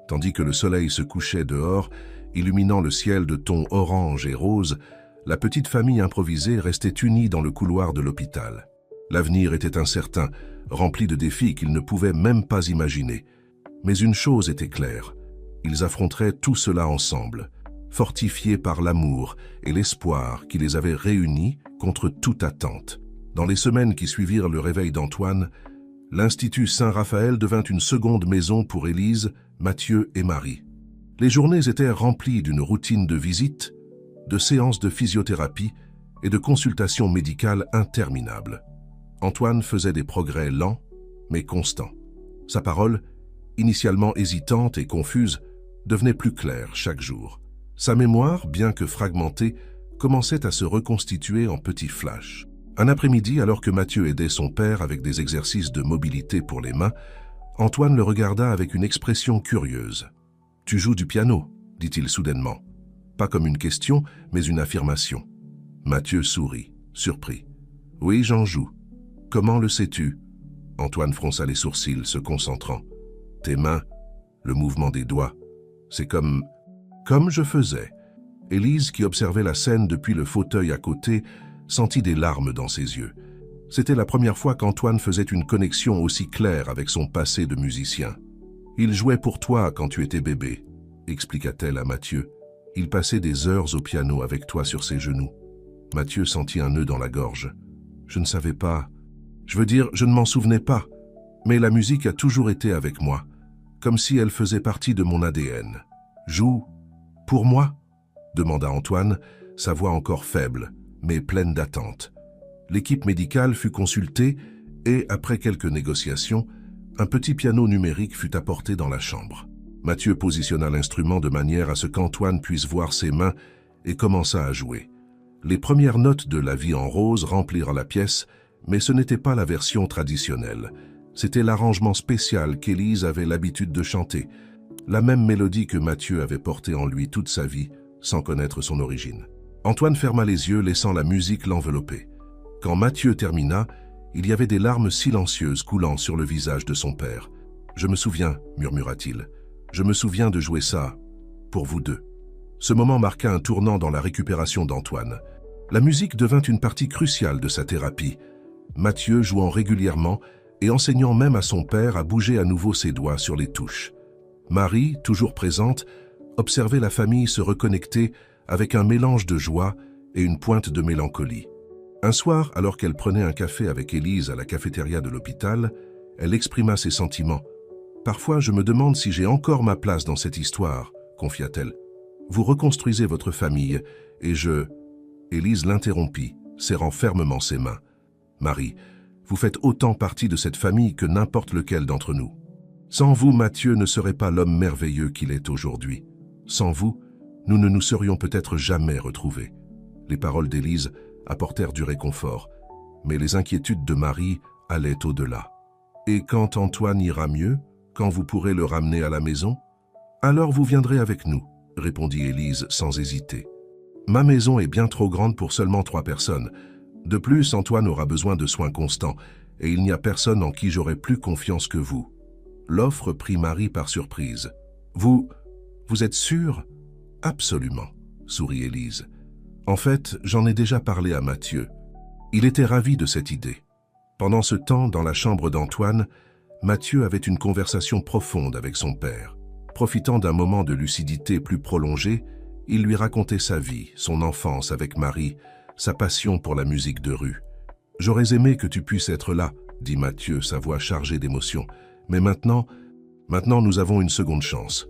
Tandis que le soleil se couchait dehors, illuminant le ciel de tons orange et rose, la petite famille improvisée restait unie dans le couloir de l'hôpital. L'avenir était incertain, rempli de défis qu'ils ne pouvaient même pas imaginer. Mais une chose était claire, ils affronteraient tout cela ensemble, fortifiés par l'amour et l'espoir qui les avait réunis contre toute attente. Dans les semaines qui suivirent le réveil d'Antoine, l'Institut Saint-Raphaël devint une seconde maison pour Élise, Mathieu et Marie. Les journées étaient remplies d'une routine de visites, de séances de physiothérapie et de consultations médicales interminables. Antoine faisait des progrès lents, mais constants. Sa parole, initialement hésitante et confuse, devenait plus claire chaque jour. Sa mémoire, bien que fragmentée, commençait à se reconstituer en petits flashs. Un après-midi, alors que Mathieu aidait son père avec des exercices de mobilité pour les mains, Antoine le regarda avec une expression curieuse. « Tu joues du piano ?» dit-il soudainement. Pas comme une question, mais une affirmation. Mathieu sourit, surpris. « Oui, j'en joue. Comment le sais-tu » Antoine fronça les sourcils, se concentrant. « Tes mains, le mouvement des doigts, c'est comme je faisais. » Élise, qui observait la scène depuis le fauteuil à côté, sentit des larmes dans ses yeux. C'était la première fois qu'Antoine faisait une connexion aussi claire avec son passé de musicien. « Il jouait pour toi quand tu étais bébé », expliqua-t-elle à Mathieu. « Il passait des heures au piano avec toi sur ses genoux. » Mathieu sentit un nœud dans la gorge. « Je ne savais pas. Je veux dire, je ne m'en souvenais pas. Mais la musique a toujours été avec moi, comme si elle faisait partie de mon ADN. »« Joue pour moi ?» demanda Antoine, sa voix encore faible, mais pleine d'attente. L'équipe médicale fut consultée et, après quelques négociations, un petit piano numérique fut apporté dans la chambre. Mathieu positionna l'instrument de manière à ce qu'Antoine puisse voir ses mains et commença à jouer. Les premières notes de La vie en rose remplirent la pièce, mais ce n'était pas la version traditionnelle. C'était l'arrangement spécial qu'Élise avait l'habitude de chanter, la même mélodie que Mathieu avait portée en lui toute sa vie, sans connaître son origine. Antoine ferma les yeux, laissant la musique l'envelopper. Quand Mathieu termina, il y avait des larmes silencieuses coulant sur le visage de son père. « Je me souviens, » murmura-t-il. « Je me souviens de jouer ça, pour vous deux. » Ce moment marqua un tournant dans la récupération d'Antoine. La musique devint une partie cruciale de sa thérapie. Mathieu jouant régulièrement et enseignant même à son père à bouger à nouveau ses doigts sur les touches. Marie, toujours présente, observait la famille se reconnecter avec un mélange de joie et une pointe de mélancolie. Un soir, alors qu'elle prenait un café avec Élise à la cafétéria de l'hôpital, elle exprima ses sentiments. « Parfois, je me demande si j'ai encore ma place dans cette histoire, » confia-t-elle. « Vous reconstruisez votre famille, et je... » Élise l'interrompit, serrant fermement ses mains. « Marie, vous faites autant partie de cette famille que n'importe lequel d'entre nous. Sans vous, Mathieu ne serait pas l'homme merveilleux qu'il est aujourd'hui. Sans vous, nous ne nous serions peut-être jamais retrouvés. » Les paroles d'Élise apportèrent du réconfort, mais les inquiétudes de Marie allaient au-delà. « Et quand Antoine ira mieux, quand vous pourrez le ramener à la maison, alors vous viendrez avec nous, » répondit Élise sans hésiter. « Ma maison est bien trop grande pour seulement 3 personnes. De plus, Antoine aura besoin de soins constants, et il n'y a personne en qui j'aurai plus confiance que vous. » L'offre prit Marie par surprise. « Vous êtes sûr ?»« Absolument, » sourit Élise. « En fait, j'en ai déjà parlé à Mathieu. Il était ravi de cette idée. » Pendant ce temps, dans la chambre d'Antoine, Mathieu avait une conversation profonde avec son père. Profitant d'un moment de lucidité plus prolongé, il lui racontait sa vie, son enfance avec Marie, sa passion pour la musique de rue. « J'aurais aimé que tu puisses être là, » dit Mathieu, sa voix chargée d'émotion. « Mais maintenant, nous avons une seconde chance. »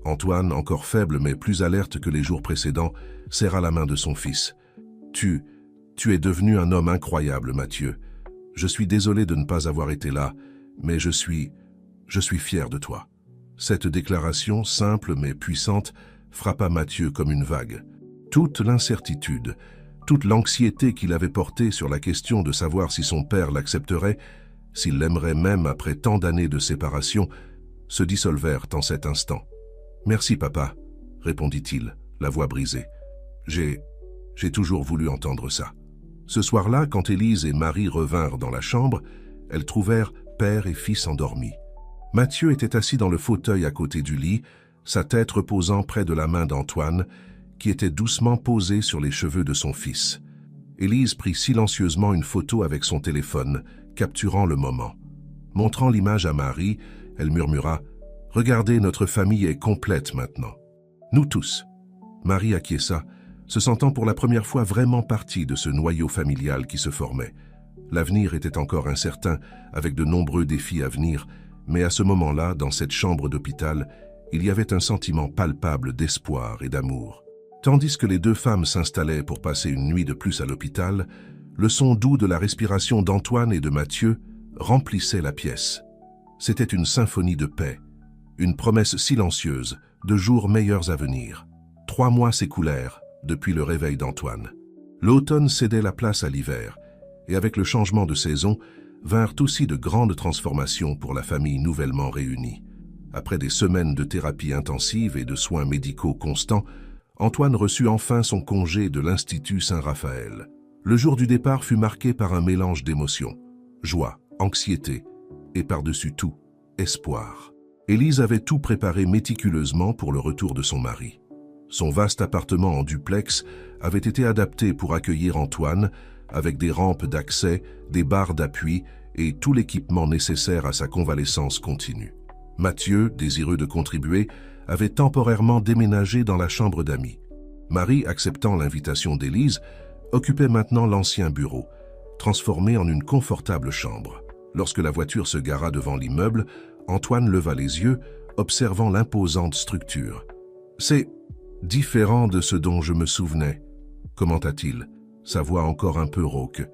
Antoine, encore faible mais plus alerte que les jours précédents, serra la main de son fils. « Tu es devenu un homme incroyable, Mathieu. Je suis désolé de ne pas avoir été là, mais je suis fier de toi. » Cette déclaration, simple mais puissante, frappa Mathieu comme une vague. Toute l'incertitude, toute l'anxiété qu'il avait portée sur la question de savoir si son père l'accepterait, s'il l'aimerait même après tant d'années de séparation, se dissolvèrent en cet instant. « Merci, papa, » répondit-il, la voix brisée. « J'ai toujours voulu entendre ça. » Ce soir-là, quand Élise et Marie revinrent dans la chambre, elles trouvèrent père et fils endormis. Mathieu était assis dans le fauteuil à côté du lit, sa tête reposant près de la main d'Antoine, qui était doucement posée sur les cheveux de son fils. Élise prit silencieusement une photo avec son téléphone, capturant le moment. Montrant l'image à Marie, elle murmura « Regardez, notre famille est complète maintenant. » Nous tous. Marie acquiesça, se sentant pour la première fois vraiment partie de ce noyau familial qui se formait. L'avenir était encore incertain, avec de nombreux défis à venir, mais à ce moment-là, dans cette chambre d'hôpital, il y avait un sentiment palpable d'espoir et d'amour. Tandis que les 2 femmes s'installaient pour passer une nuit de plus à l'hôpital, le son doux de la respiration d'Antoine et de Mathieu remplissait la pièce. C'était une symphonie de paix, une promesse silencieuse de jours meilleurs à venir. 3 mois s'écoulèrent depuis le réveil d'Antoine. L'automne cédait la place à l'hiver, Et avec le changement de saison, vinrent aussi de grandes transformations pour la famille nouvellement réunie. Après des semaines de thérapie intensive et de soins médicaux constants, Antoine reçut enfin son congé de l'Institut Saint-Raphaël. Le jour du départ fut marqué par un mélange d'émotions, joie, anxiété et par-dessus tout, espoir. Élise avait tout préparé méticuleusement pour le retour de son mari. Son vaste appartement en duplex avait été adapté pour accueillir Antoine, avec des rampes d'accès, des barres d'appui et tout l'équipement nécessaire à sa convalescence continue. Mathieu, désireux de contribuer, avait temporairement déménagé dans la chambre d'amis. Marie, acceptant l'invitation d'Élise, occupait maintenant l'ancien bureau, transformé en une confortable chambre. Lorsque la voiture se gara devant l'immeuble, Antoine leva les yeux, observant l'imposante structure. « C'est différent de ce dont je me souvenais », commenta-t-il, sa voix encore un peu rauque.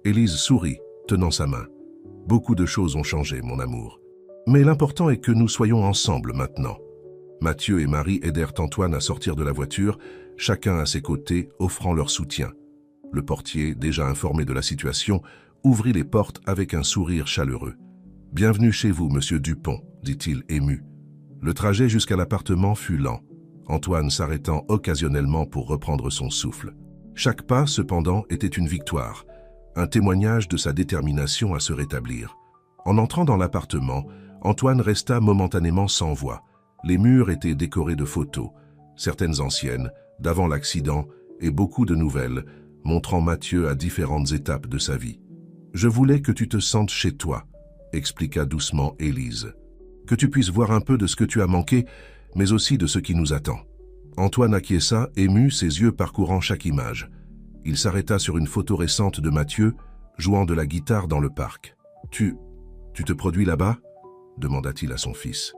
Élise sourit, tenant sa main. « Beaucoup de choses ont changé, mon amour. Mais l'important est que nous soyons ensemble maintenant. » Mathieu et Marie aidèrent Antoine à sortir de la voiture, chacun à ses côtés, offrant leur soutien. Le portier, déjà informé de la situation, ouvrit les portes avec un sourire chaleureux. « Bienvenue chez vous, monsieur Dupont », dit-il ému. Le trajet jusqu'à l'appartement fut lent, Antoine s'arrêtant occasionnellement pour reprendre son souffle. Chaque pas, cependant, était une victoire, un témoignage de sa détermination à se rétablir. En entrant dans l'appartement, Antoine resta momentanément sans voix. Les murs étaient décorés de photos, certaines anciennes, d'avant l'accident, et beaucoup de nouvelles, montrant Mathieu à différentes étapes de sa vie. « Je voulais que tu te sentes chez toi », expliqua doucement Élise. « Que tu puisses voir un peu de ce que tu as manqué, mais aussi de ce qui nous attend. » Antoine acquiesça, ému, ses yeux parcourant chaque image. Il s'arrêta sur une photo récente de Mathieu, jouant de la guitare dans le parc. « Tu te produis là-bas » demanda-t-il à son fils.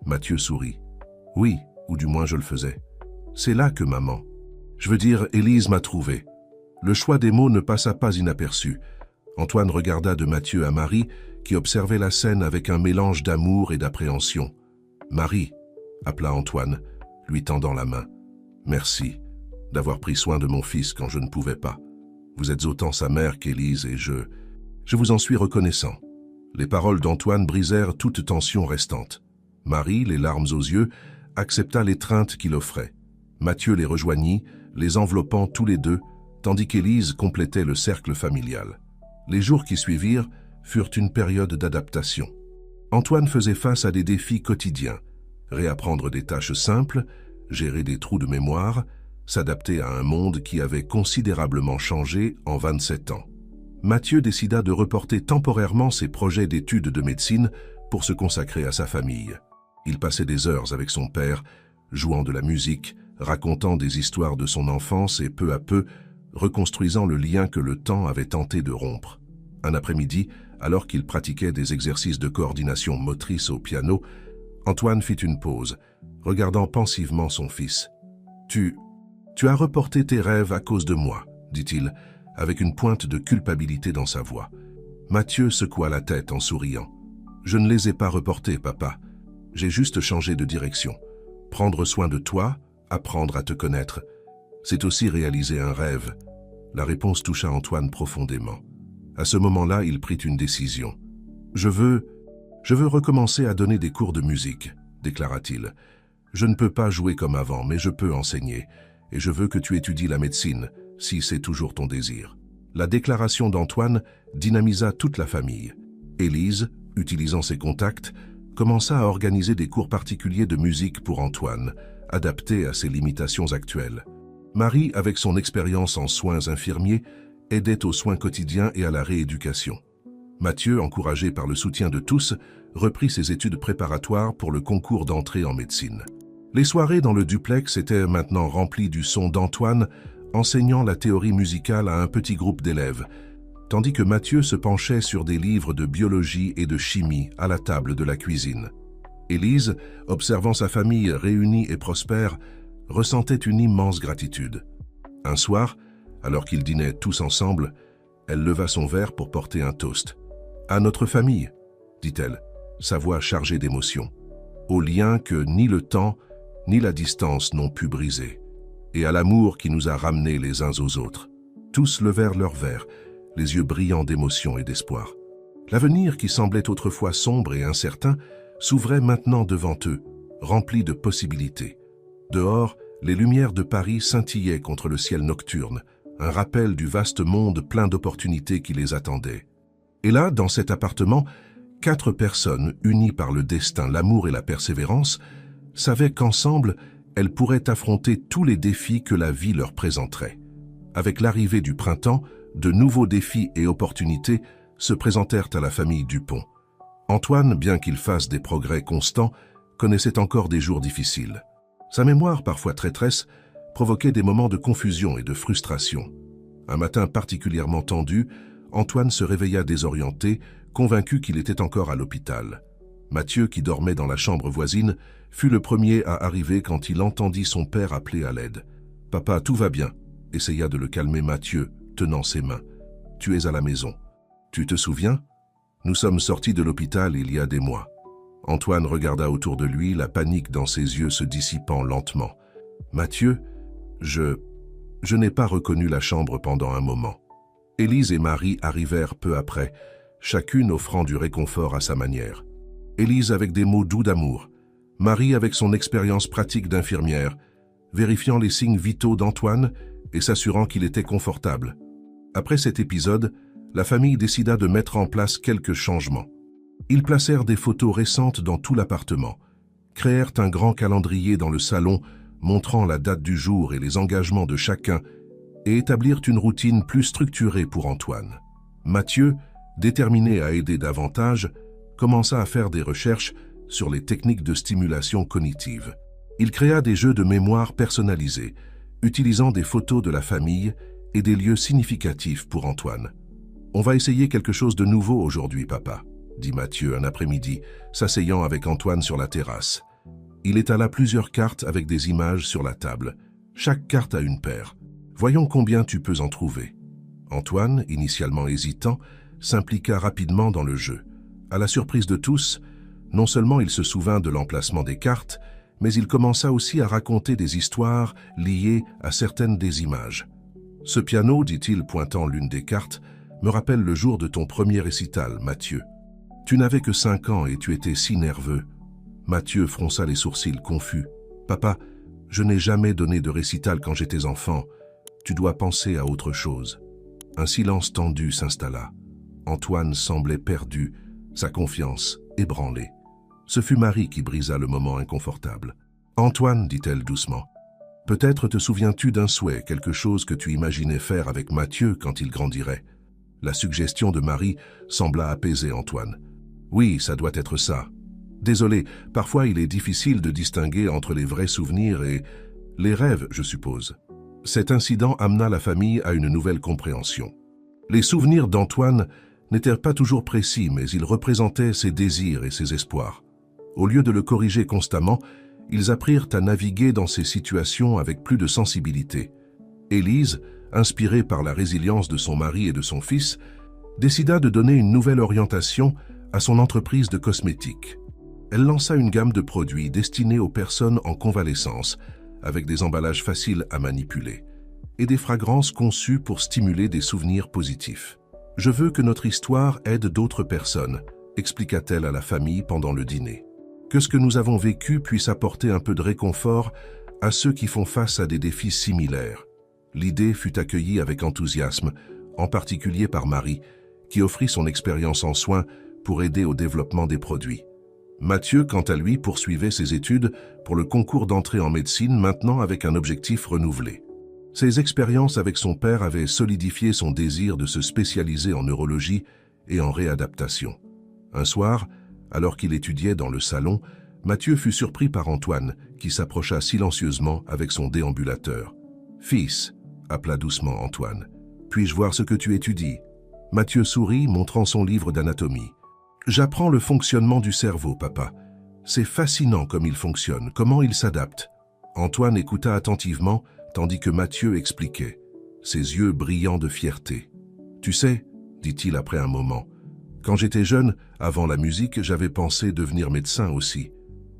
Mathieu sourit. « Oui, ou du moins je le faisais. C'est là que maman. Je veux dire, Élise m'a trouvé. » Le choix des mots ne passa pas inaperçu. Antoine regarda de Mathieu à Marie, qui observait la scène avec un mélange d'amour et d'appréhension. « Marie » appela Antoine, lui tendant la main. « Merci d'avoir pris soin de mon fils quand je ne pouvais pas. Vous êtes autant sa mère qu'Élise et je vous en suis reconnaissant. » Les paroles d'Antoine brisèrent toute tension restante. Marie, les larmes aux yeux, accepta l'étreinte qu'il offrait. Mathieu les rejoignit, les enveloppant tous les deux, tandis qu'Élise complétait le cercle familial. Les jours qui suivirent furent une période d'adaptation. Antoine faisait face à des défis quotidiens, réapprendre des tâches simples, gérer des trous de mémoire, s'adapter à un monde qui avait considérablement changé en 27 ans. Mathieu décida de reporter temporairement ses projets d'études de médecine pour se consacrer à sa famille. Il passait des heures avec son père, jouant de la musique, racontant des histoires de son enfance et peu à peu, reconstruisant le lien que le temps avait tenté de rompre. Un après-midi, alors qu'il pratiquait des exercices de coordination motrice au piano, Antoine fit une pause, regardant pensivement son fils. « Tu as reporté tes rêves à cause de moi, » dit-il, avec une pointe de culpabilité dans sa voix. Mathieu secoua la tête en souriant. « Je ne les ai pas reportés, papa. J'ai juste changé de direction. Prendre soin de toi, apprendre à te connaître, c'est aussi réaliser un rêve. » La réponse toucha Antoine profondément. À ce moment-là, il prit une décision. « Je veux recommencer à donner des cours de musique, » déclara-t-il. « Je ne peux pas jouer comme avant, mais je peux enseigner, et je veux que tu étudies la médecine, si c'est toujours ton désir. » La déclaration d'Antoine dynamisa toute la famille. Élise, utilisant ses contacts, commença à organiser des cours particuliers de musique pour Antoine, adaptés à ses limitations actuelles. Marie, avec son expérience en soins infirmiers, aidait aux soins quotidiens et à la rééducation. Mathieu, encouragé par le soutien de tous, reprit ses études préparatoires pour le concours d'entrée en médecine. Les soirées dans le duplex étaient maintenant remplies du son d'Antoine, enseignant la théorie musicale à un petit groupe d'élèves, tandis que Mathieu se penchait sur des livres de biologie et de chimie à la table de la cuisine. Élise, observant sa famille réunie et prospère, ressentait une immense gratitude. Un soir, alors qu'ils dînaient tous ensemble, elle leva son verre pour porter un toast. « À notre famille », dit-elle, sa voix chargée d'émotion, « au lien que ni le temps ni la distance n'ont pu briser, et à l'amour qui nous a ramenés les uns aux autres. » Tous levèrent leurs verres, les yeux brillants d'émotion et d'espoir. L'avenir, qui semblait autrefois sombre et incertain, s'ouvrait maintenant devant eux, rempli de possibilités. Dehors, les lumières de Paris scintillaient contre le ciel nocturne, un rappel du vaste monde plein d'opportunités qui les attendait. Et là, dans cet appartement, 4 personnes, unies par le destin, l'amour et la persévérance, savaient qu'ensemble, elles pourraient affronter tous les défis que la vie leur présenterait. Avec l'arrivée du printemps, de nouveaux défis et opportunités se présentèrent à la famille Dupont. Antoine, bien qu'il fasse des progrès constants, connaissait encore des jours difficiles. Sa mémoire, parfois traîtresse, provoquait des moments de confusion et de frustration. Un matin particulièrement tendu, Antoine se réveilla désorienté, convaincu qu'il était encore à l'hôpital. Mathieu, qui dormait dans la chambre voisine, fut le premier à arriver quand il entendit son père appeler à l'aide. « Papa, tout va bien », essaya de le calmer Mathieu, tenant ses mains. « Tu es à la maison. Tu te souviens? Nous sommes sortis de l'hôpital il y a des mois. » Antoine regarda autour de lui, la panique dans ses yeux se dissipant lentement. « Mathieu, je n'ai pas reconnu la chambre pendant un moment. » Élise et Marie arrivèrent peu après, chacune offrant du réconfort à sa manière. Élise avec des mots doux d'amour, Marie avec son expérience pratique d'infirmière, vérifiant les signes vitaux d'Antoine et s'assurant qu'il était confortable. Après cet épisode, la famille décida de mettre en place quelques changements. Ils placèrent des photos récentes dans tout l'appartement, créèrent un grand calendrier dans le salon montrant la date du jour et les engagements de chacun et établirent une routine plus structurée pour Antoine. Mathieu, déterminé à aider davantage, commença à faire des recherches sur les techniques de stimulation cognitive. Il créa des jeux de mémoire personnalisés, utilisant des photos de la famille et des lieux significatifs pour Antoine. « On va essayer quelque chose de nouveau aujourd'hui, papa », dit Mathieu un après-midi, s'asseyant avec Antoine sur la terrasse. Il étala plusieurs cartes avec des images sur la table. Chaque carte a une paire. Voyons combien tu peux en trouver. Antoine, initialement hésitant, s'impliqua rapidement dans le jeu. À la surprise de tous, non seulement il se souvint de l'emplacement des cartes, mais il commença aussi à raconter des histoires liées à certaines des images. « Ce piano, dit-il, pointant l'une des cartes, me rappelle le jour de ton premier récital, Mathieu. Tu n'avais que 5 ans et tu étais si nerveux. » Mathieu fronça les sourcils confus. « Papa, je n'ai jamais donné de récital quand j'étais enfant. Tu dois penser à autre chose. » Un silence tendu s'installa. Antoine semblait perdu, sa confiance ébranlée. Ce fut Marie qui brisa le moment inconfortable. « Antoine, dit-elle doucement, peut-être te souviens-tu d'un souhait, quelque chose que tu imaginais faire avec Mathieu quand il grandirait. » La suggestion de Marie sembla apaiser Antoine. « Oui, ça doit être ça. Désolé, parfois il est difficile de distinguer entre les vrais souvenirs et les rêves, je suppose. » Cet incident amena la famille à une nouvelle compréhension. Les souvenirs d'Antoine n'étaient pas toujours précis, mais ils représentaient ses désirs et ses espoirs. Au lieu de le corriger constamment, ils apprirent à naviguer dans ces situations avec plus de sensibilité. Élise, inspirée par la résilience de son mari et de son fils, décida de donner une nouvelle orientation à son entreprise de cosmétiques. Elle lança une gamme de produits destinés aux personnes en convalescence, avec des emballages faciles à manipuler, et des fragrances conçues pour stimuler des souvenirs positifs. « Je veux que notre histoire aide d'autres personnes », expliqua-t-elle à la famille pendant le dîner. « Que ce que nous avons vécu puisse apporter un peu de réconfort à ceux qui font face à des défis similaires. » L'idée fut accueillie avec enthousiasme, en particulier par Marie, qui offrit son expérience en soins pour aider au développement des produits. Mathieu, quant à lui, poursuivait ses études pour le concours d'entrée en médecine, maintenant avec un objectif renouvelé. Ses expériences avec son père avaient solidifié son désir de se spécialiser en neurologie et en réadaptation. Un soir, alors qu'il étudiait dans le salon, Mathieu fut surpris par Antoine, qui s'approcha silencieusement avec son déambulateur. « Fils », appela doucement Antoine, « puis-je voir ce que tu étudies ?» Mathieu sourit, montrant son livre d'anatomie. « J'apprends le fonctionnement du cerveau, papa. C'est fascinant comme il fonctionne, comment il s'adapte. » Antoine écouta attentivement, tandis que Mathieu expliquait, ses yeux brillants de fierté. « Tu sais, dit-il après un moment, quand j'étais jeune, avant la musique, j'avais pensé devenir médecin aussi. »«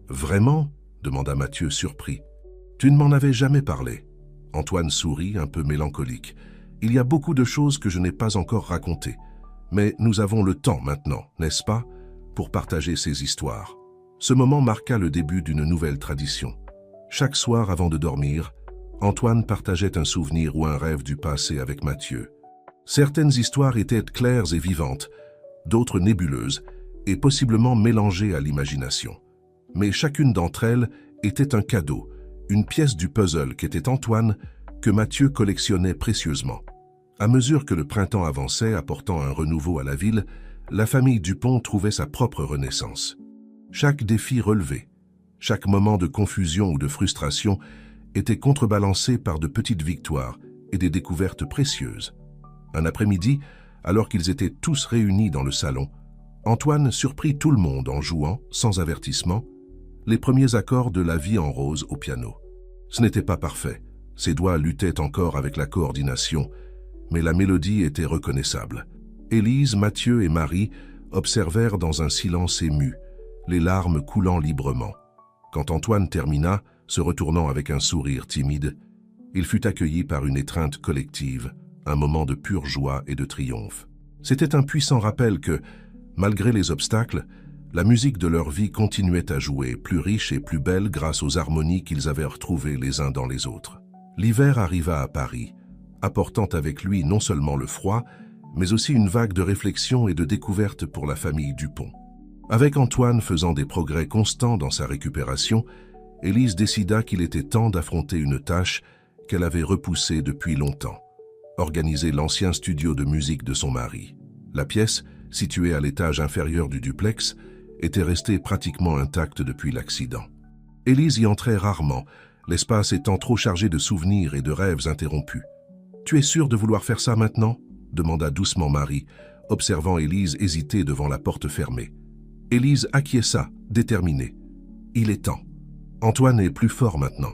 Vraiment ?» demanda Mathieu surpris. « Tu ne m'en avais jamais parlé. » Antoine sourit, un peu mélancolique. Il y a beaucoup de choses que je n'ai pas encore racontées, mais nous avons le temps maintenant, n'est-ce pas, pour partager ces histoires. Ce moment marqua le début d'une nouvelle tradition. Chaque soir avant de dormir, Antoine partageait un souvenir ou un rêve du passé avec Mathieu. Certaines histoires étaient claires et vivantes, d'autres nébuleuses et possiblement mélangées à l'imagination. Mais chacune d'entre elles était un cadeau, une pièce du puzzle qu'était Antoine, que Mathieu collectionnait précieusement. À mesure que le printemps avançait, apportant un renouveau à la ville, la famille Dupont trouvait sa propre renaissance. Chaque défi relevé, chaque moment de confusion ou de frustration était contrebalancé par de petites victoires et des découvertes précieuses. Un après-midi, alors qu'ils étaient tous réunis dans le salon, Antoine surprit tout le monde en jouant, sans avertissement, les premiers accords de La Vie en rose au piano. Ce n'était pas parfait, ses doigts luttaient encore avec la coordination, mais la mélodie était reconnaissable. Élise, Mathieu et Marie observèrent dans un silence ému, les larmes coulant librement. Quand Antoine termina, se retournant avec un sourire timide, il fut accueilli par une étreinte collective, un moment de pure joie et de triomphe. C'était un puissant rappel que, malgré les obstacles, la musique de leur vie continuait à jouer, plus riche et plus belle grâce aux harmonies qu'ils avaient retrouvées les uns dans les autres. L'hiver arriva à Paris, apportant avec lui non seulement le froid, mais aussi une vague de réflexion et de découverte pour la famille Dupont. Avec Antoine faisant des progrès constants dans sa récupération, Élise décida qu'il était temps d'affronter une tâche qu'elle avait repoussée depuis longtemps: organiser l'ancien studio de musique de son mari. La pièce, située à l'étage inférieur du duplex, était restée pratiquement intacte depuis l'accident. Élise y entrait rarement, l'espace étant trop chargé de souvenirs et de rêves interrompus. « Tu es sûr de vouloir faire ça maintenant ?» demanda doucement Marie, observant Élise hésiter devant la porte fermée. Élise acquiesça, déterminée. « Il est temps. Antoine est plus fort maintenant,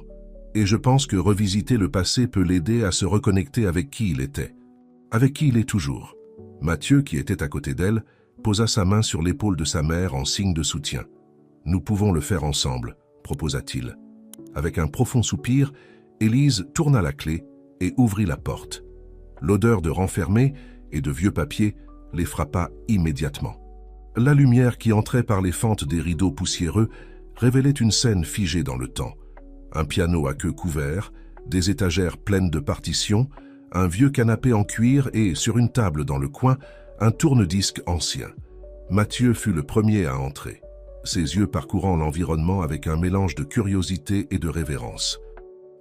et je pense que revisiter le passé peut l'aider à se reconnecter avec qui il était, avec qui il est toujours. » Mathieu, qui était à côté d'elle, posa sa main sur l'épaule de sa mère en signe de soutien. « Nous pouvons le faire ensemble, » proposa-t-il. Avec un profond soupir, Élise tourna la clé et ouvrit la porte. L'odeur de renfermé et de vieux papier les frappa immédiatement. La lumière qui entrait par les fentes des rideaux poussiéreux révélait une scène figée dans le temps. Un piano à queue couvert, des étagères pleines de partitions, un vieux canapé en cuir et, sur une table dans le coin, un tourne-disque ancien. Mathieu fut le premier à entrer, ses yeux parcourant l'environnement avec un mélange de curiosité et de révérence.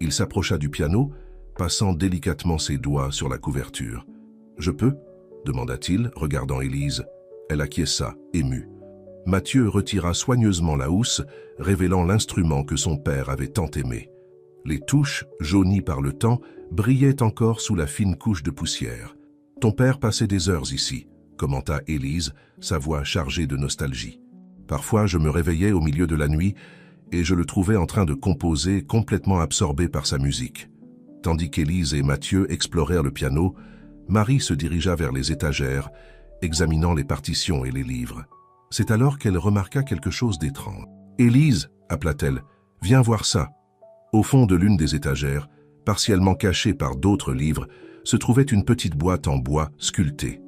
Il s'approcha du piano, passant délicatement ses doigts sur la couverture. « Je peux ?» demanda-t-il, regardant Élise. Elle acquiesça, émue. Mathieu retira soigneusement la housse, révélant l'instrument que son père avait tant aimé. Les touches, jaunies par le temps, brillaient encore sous la fine couche de poussière. « Ton père passait des heures ici », commenta Élise, sa voix chargée de nostalgie. « Parfois, je me réveillais au milieu de la nuit et je le trouvais en train de composer, complètement absorbé par sa musique. » Tandis qu'Élise et Mathieu explorèrent le piano, Marie se dirigea vers les étagères, examinant les partitions et les livres. C'est alors qu'elle remarqua quelque chose d'étrange. « Élise !» appela-t-elle. « Viens voir ça !» Au fond de l'une des étagères, partiellement cachée par d'autres livres, se trouvait une petite boîte en bois sculptée.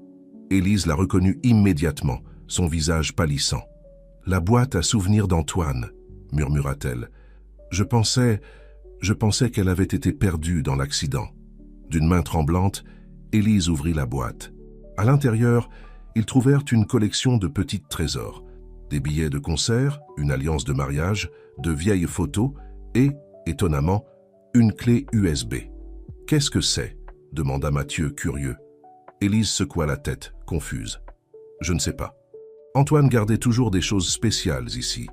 Élise la reconnut immédiatement, son visage pâlissant. « La boîte à souvenirs d'Antoine !» murmura-t-elle. « Je pensais qu'elle avait été perdue dans l'accident. » D'une main tremblante, Élise ouvrit la boîte. À l'intérieur, ils trouvèrent une collection de petits trésors, des billets de concert, une alliance de mariage, de vieilles photos et, étonnamment, une clé USB. « Qu'est-ce que c'est ?» demanda Mathieu, curieux. Élise secoua la tête, confuse. « Je ne sais pas. Antoine gardait toujours des choses spéciales ici,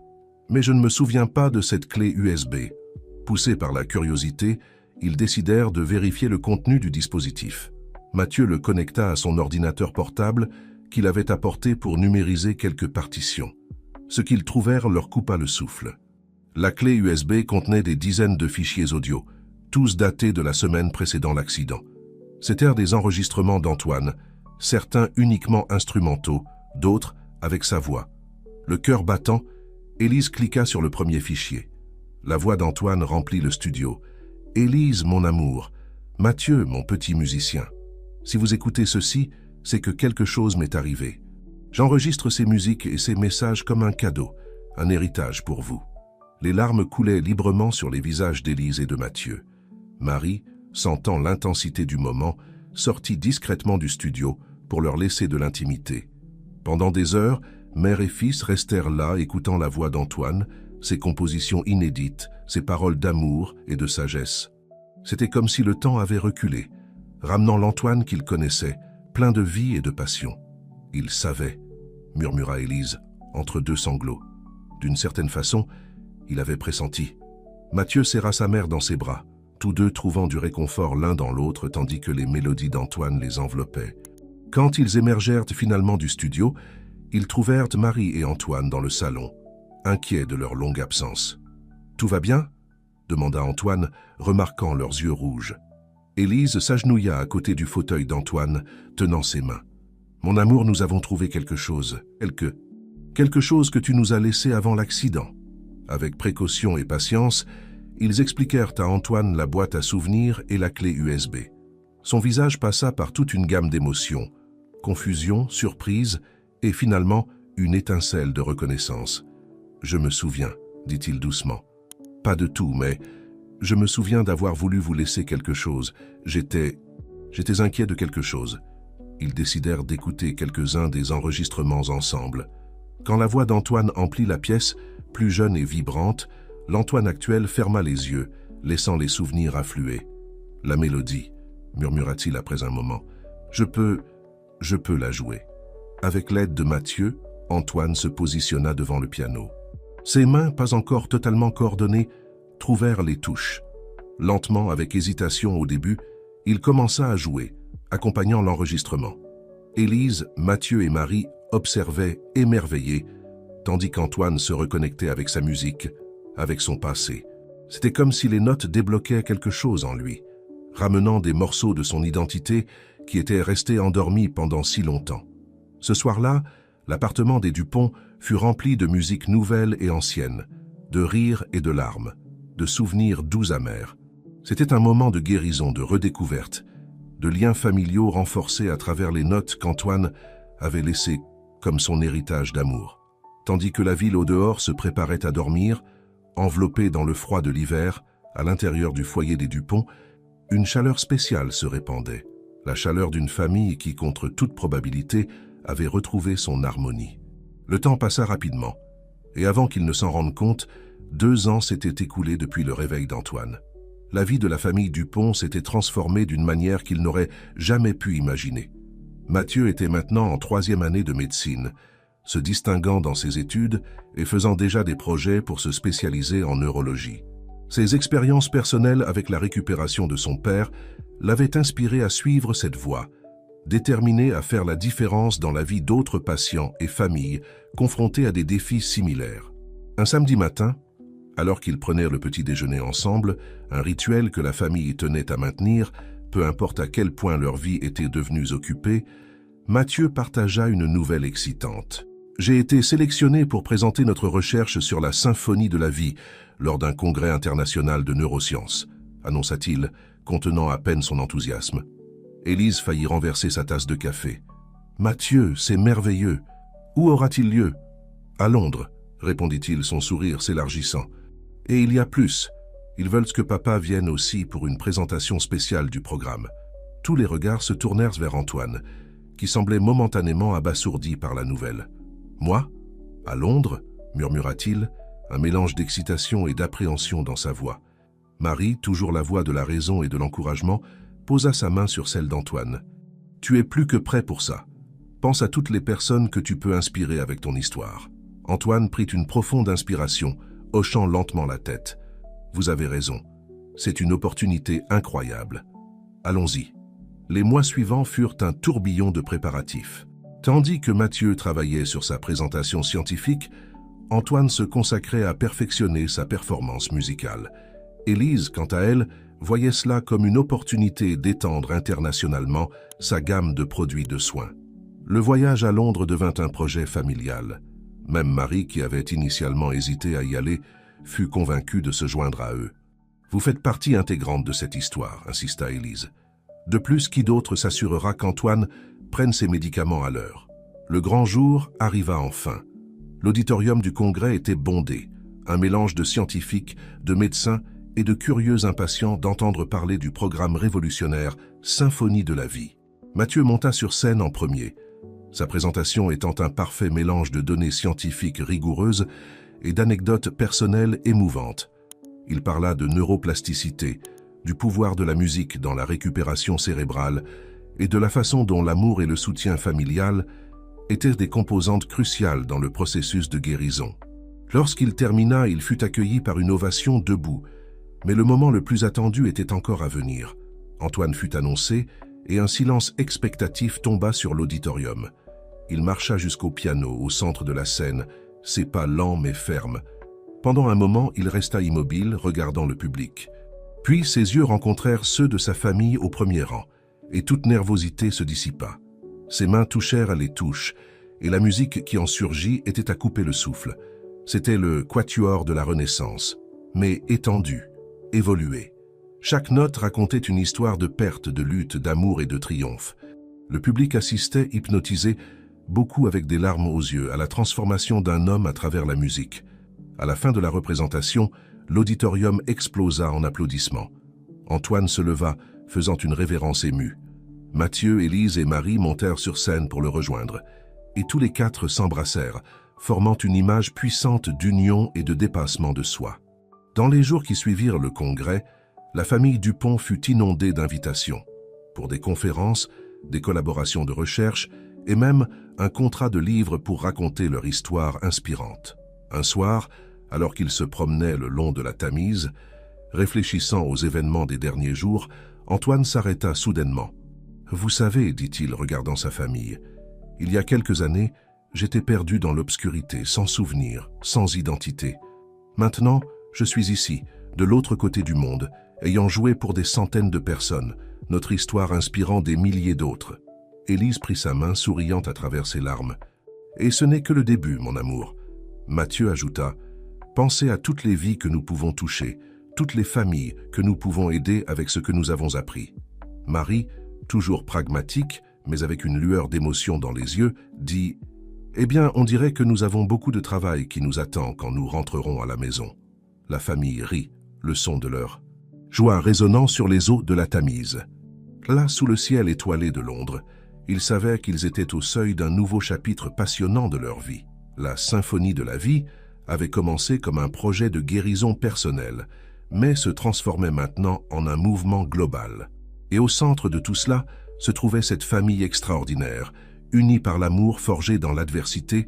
mais je ne me souviens pas de cette clé USB. » Poussés par la curiosité, ils décidèrent de vérifier le contenu du dispositif. Mathieu le connecta à son ordinateur portable qu'il avait apporté pour numériser quelques partitions. Ce qu'ils trouvèrent leur coupa le souffle. La clé USB contenait des dizaines de fichiers audio, tous datés de la semaine précédant l'accident. C'étaient des enregistrements d'Antoine, certains uniquement instrumentaux, d'autres avec sa voix. Le cœur battant, Élise cliqua sur le premier fichier. La voix d'Antoine remplit le studio. « Élise, mon amour. Mathieu, mon petit musicien. » Si vous écoutez ceci, c'est que quelque chose m'est arrivé. J'enregistre ces musiques et ces messages comme un cadeau, un héritage pour vous. » Les larmes coulaient librement sur les visages d'Élise et de Mathieu. Marie, sentant l'intensité du moment, sortit discrètement du studio pour leur laisser de l'intimité. Pendant des heures, mère et fils restèrent là écoutant la voix d'Antoine, ses compositions inédites, ses paroles d'amour et de sagesse. C'était comme si le temps avait reculé, ramenant l'Antoine qu'ils connaissaient, plein de vie et de passion. « Il savait », murmura Élise, entre deux sanglots. D'une certaine façon, il avait pressenti. Mathieu serra sa mère dans ses bras, tous deux trouvant du réconfort l'un dans l'autre tandis que les mélodies d'Antoine les enveloppaient. Quand ils émergèrent finalement du studio, ils trouvèrent Marie et Antoine dans le salon, inquiets de leur longue absence. « Tout va bien ?» demanda Antoine, remarquant leurs yeux rouges. Élise s'agenouilla à côté du fauteuil d'Antoine, tenant ses mains. « Mon amour, nous avons trouvé quelque chose. Quelque chose que tu nous as laissé avant l'accident. » Avec précaution et patience, ils expliquèrent à Antoine la boîte à souvenirs et la clé USB. Son visage passa par toute une gamme d'émotions, confusion, surprise et finalement une étincelle de reconnaissance. « Je me souviens, » dit-il doucement. « Pas de tout, mais je me souviens d'avoir voulu vous laisser quelque chose. J'étais inquiet de quelque chose. » Ils décidèrent d'écouter quelques-uns des enregistrements ensemble. Quand la voix d'Antoine emplit la pièce, plus jeune et vibrante, l'Antoine actuel ferma les yeux, laissant les souvenirs affluer. « La mélodie, » murmura-t-il après un moment. « Je peux la jouer. » Avec l'aide de Mathieu, Antoine se positionna devant le piano. Ses mains, pas encore totalement coordonnées, trouvèrent les touches. Lentement, avec hésitation au début, il commença à jouer, accompagnant l'enregistrement. Élise, Mathieu et Marie observaient émerveillés, tandis qu'Antoine se reconnectait avec sa musique, avec son passé. C'était comme si les notes débloquaient quelque chose en lui, ramenant des morceaux de son identité qui étaient restés endormis pendant si longtemps. Ce soir-là, l'appartement des Dupont fut rempli de musique nouvelle et ancienne, de rires et de larmes, de souvenirs doux amers. C'était un moment de guérison, de redécouverte, de liens familiaux renforcés à travers les notes qu'Antoine avait laissées comme son héritage d'amour. Tandis que la ville au dehors se préparait à dormir, enveloppée dans le froid de l'hiver, à l'intérieur du foyer des Dupont, une chaleur spéciale se répandait, la chaleur d'une famille qui, contre toute probabilité, avait retrouvé son harmonie. Le temps passa rapidement, et avant qu'il ne s'en rende compte, 2 ans s'étaient écoulés depuis le réveil d'Antoine. La vie de la famille Dupont s'était transformée d'une manière qu'il n'aurait jamais pu imaginer. Mathieu était maintenant en 3e année de médecine, se distinguant dans ses études et faisant déjà des projets pour se spécialiser en neurologie. Ses expériences personnelles avec la récupération de son père l'avaient inspiré à suivre cette voie, déterminé à faire la différence dans la vie d'autres patients et familles confrontés à des défis similaires. Un samedi matin, alors qu'ils prenaient le petit déjeuner ensemble, un rituel que la famille tenait à maintenir, peu importe à quel point leur vie était devenue occupée, Mathieu partagea une nouvelle excitante. « J'ai été sélectionné pour présenter notre recherche sur la symphonie de la vie lors d'un congrès international de neurosciences », annonça-t-il, contenant à peine son enthousiasme. Élise faillit renverser sa tasse de café. « Mathieu, c'est merveilleux. Où aura-t-il lieu ?»« À Londres », répondit-il, son sourire s'élargissant. « Et il y a plus. Ils veulent que papa vienne aussi pour une présentation spéciale du programme. » Tous les regards se tournèrent vers Antoine, qui semblait momentanément abasourdi par la nouvelle. « Moi ? À Londres ?» murmura-t-il, un mélange d'excitation et d'appréhension dans sa voix. Marie, toujours la voix de la raison et de l'encouragement, posa sa main sur celle d'Antoine. « Tu es plus que prêt pour ça. Pense à toutes les personnes que tu peux inspirer avec ton histoire. » Antoine prit une profonde inspiration, hochant lentement la tête. « Vous avez raison. C'est une opportunité incroyable. Allons-y. » Les mois suivants furent un tourbillon de préparatifs. Tandis que Mathieu travaillait sur sa présentation scientifique, Antoine se consacrait à perfectionner sa performance musicale. Élise, quant à elle, voyait cela comme une opportunité d'étendre internationalement sa gamme de produits de soins. Le voyage à Londres devint un projet familial. Même Marie, qui avait initialement hésité à y aller, fut convaincue de se joindre à eux. « Vous faites partie intégrante de cette histoire », insista Élise. De plus, qui d'autre s'assurera qu'Antoine prenne ses médicaments à l'heure? Le grand jour arriva enfin. L'auditorium du congrès était bondé, un mélange de scientifiques, de médecins et de curieux impatients d'entendre parler du programme révolutionnaire Symphonie de la vie. Mathieu monta sur scène en premier, sa présentation étant un parfait mélange de données scientifiques rigoureuses et d'anecdotes personnelles émouvantes. Il parla de neuroplasticité, du pouvoir de la musique dans la récupération cérébrale et de la façon dont l'amour et le soutien familial étaient des composantes cruciales dans le processus de guérison. Lorsqu'il termina, il fut accueilli par une ovation debout, mais le moment le plus attendu était encore à venir. Antoine fut annoncé et un silence expectatif tomba sur l'auditorium. Il marcha jusqu'au piano, au centre de la scène, ses pas lents mais fermes. Pendant un moment, il resta immobile, regardant le public. Puis ses yeux rencontrèrent ceux de sa famille au premier rang, et toute nervosité se dissipa. Ses mains touchèrent à les touches, et la musique qui en surgit était à couper le souffle. C'était le quatuor de la Renaissance, mais étendu, évolué. Chaque note racontait une histoire de perte, de lutte, d'amour et de triomphe. Le public assistait, hypnotisé, beaucoup avec des larmes aux yeux, à la transformation d'un homme à travers la musique. À la fin de la représentation, l'auditorium explosa en applaudissements. Antoine se leva, faisant une révérence émue. Mathieu, Élise et Marie montèrent sur scène pour le rejoindre, et tous les quatre s'embrassèrent, formant une image puissante d'union et de dépassement de soi. Dans les jours qui suivirent le congrès, la famille Dupont fut inondée d'invitations, pour des conférences, des collaborations de recherche et même un contrat de livre pour raconter leur histoire inspirante. Un soir, alors qu'ils se promenaient le long de la Tamise, réfléchissant aux événements des derniers jours, Antoine s'arrêta soudainement. « Vous savez, dit-il, regardant sa famille, il y a quelques années, j'étais perdu dans l'obscurité, sans souvenir, sans identité. Maintenant, je suis ici, de l'autre côté du monde, ayant joué pour des centaines de personnes, notre histoire inspirant des milliers d'autres. » Élise prit sa main, souriant à travers ses larmes. « Et ce n'est que le début, mon amour. » Mathieu ajouta, « Pensez à toutes les vies que nous pouvons toucher, toutes les familles que nous pouvons aider avec ce que nous avons appris. » Marie, toujours pragmatique, mais avec une lueur d'émotion dans les yeux, dit « Eh bien, on dirait que nous avons beaucoup de travail qui nous attend quand nous rentrerons à la maison. » La famille rit, le son de leur joie résonnant sur les eaux de la Tamise. Là, sous le ciel étoilé de Londres, ils savaient qu'ils étaient au seuil d'un nouveau chapitre passionnant de leur vie. La symphonie de la vie avait commencé comme un projet de guérison personnelle, mais se transformait maintenant en un mouvement global. Et au centre de tout cela se trouvait cette famille extraordinaire, unie par l'amour forgé dans l'adversité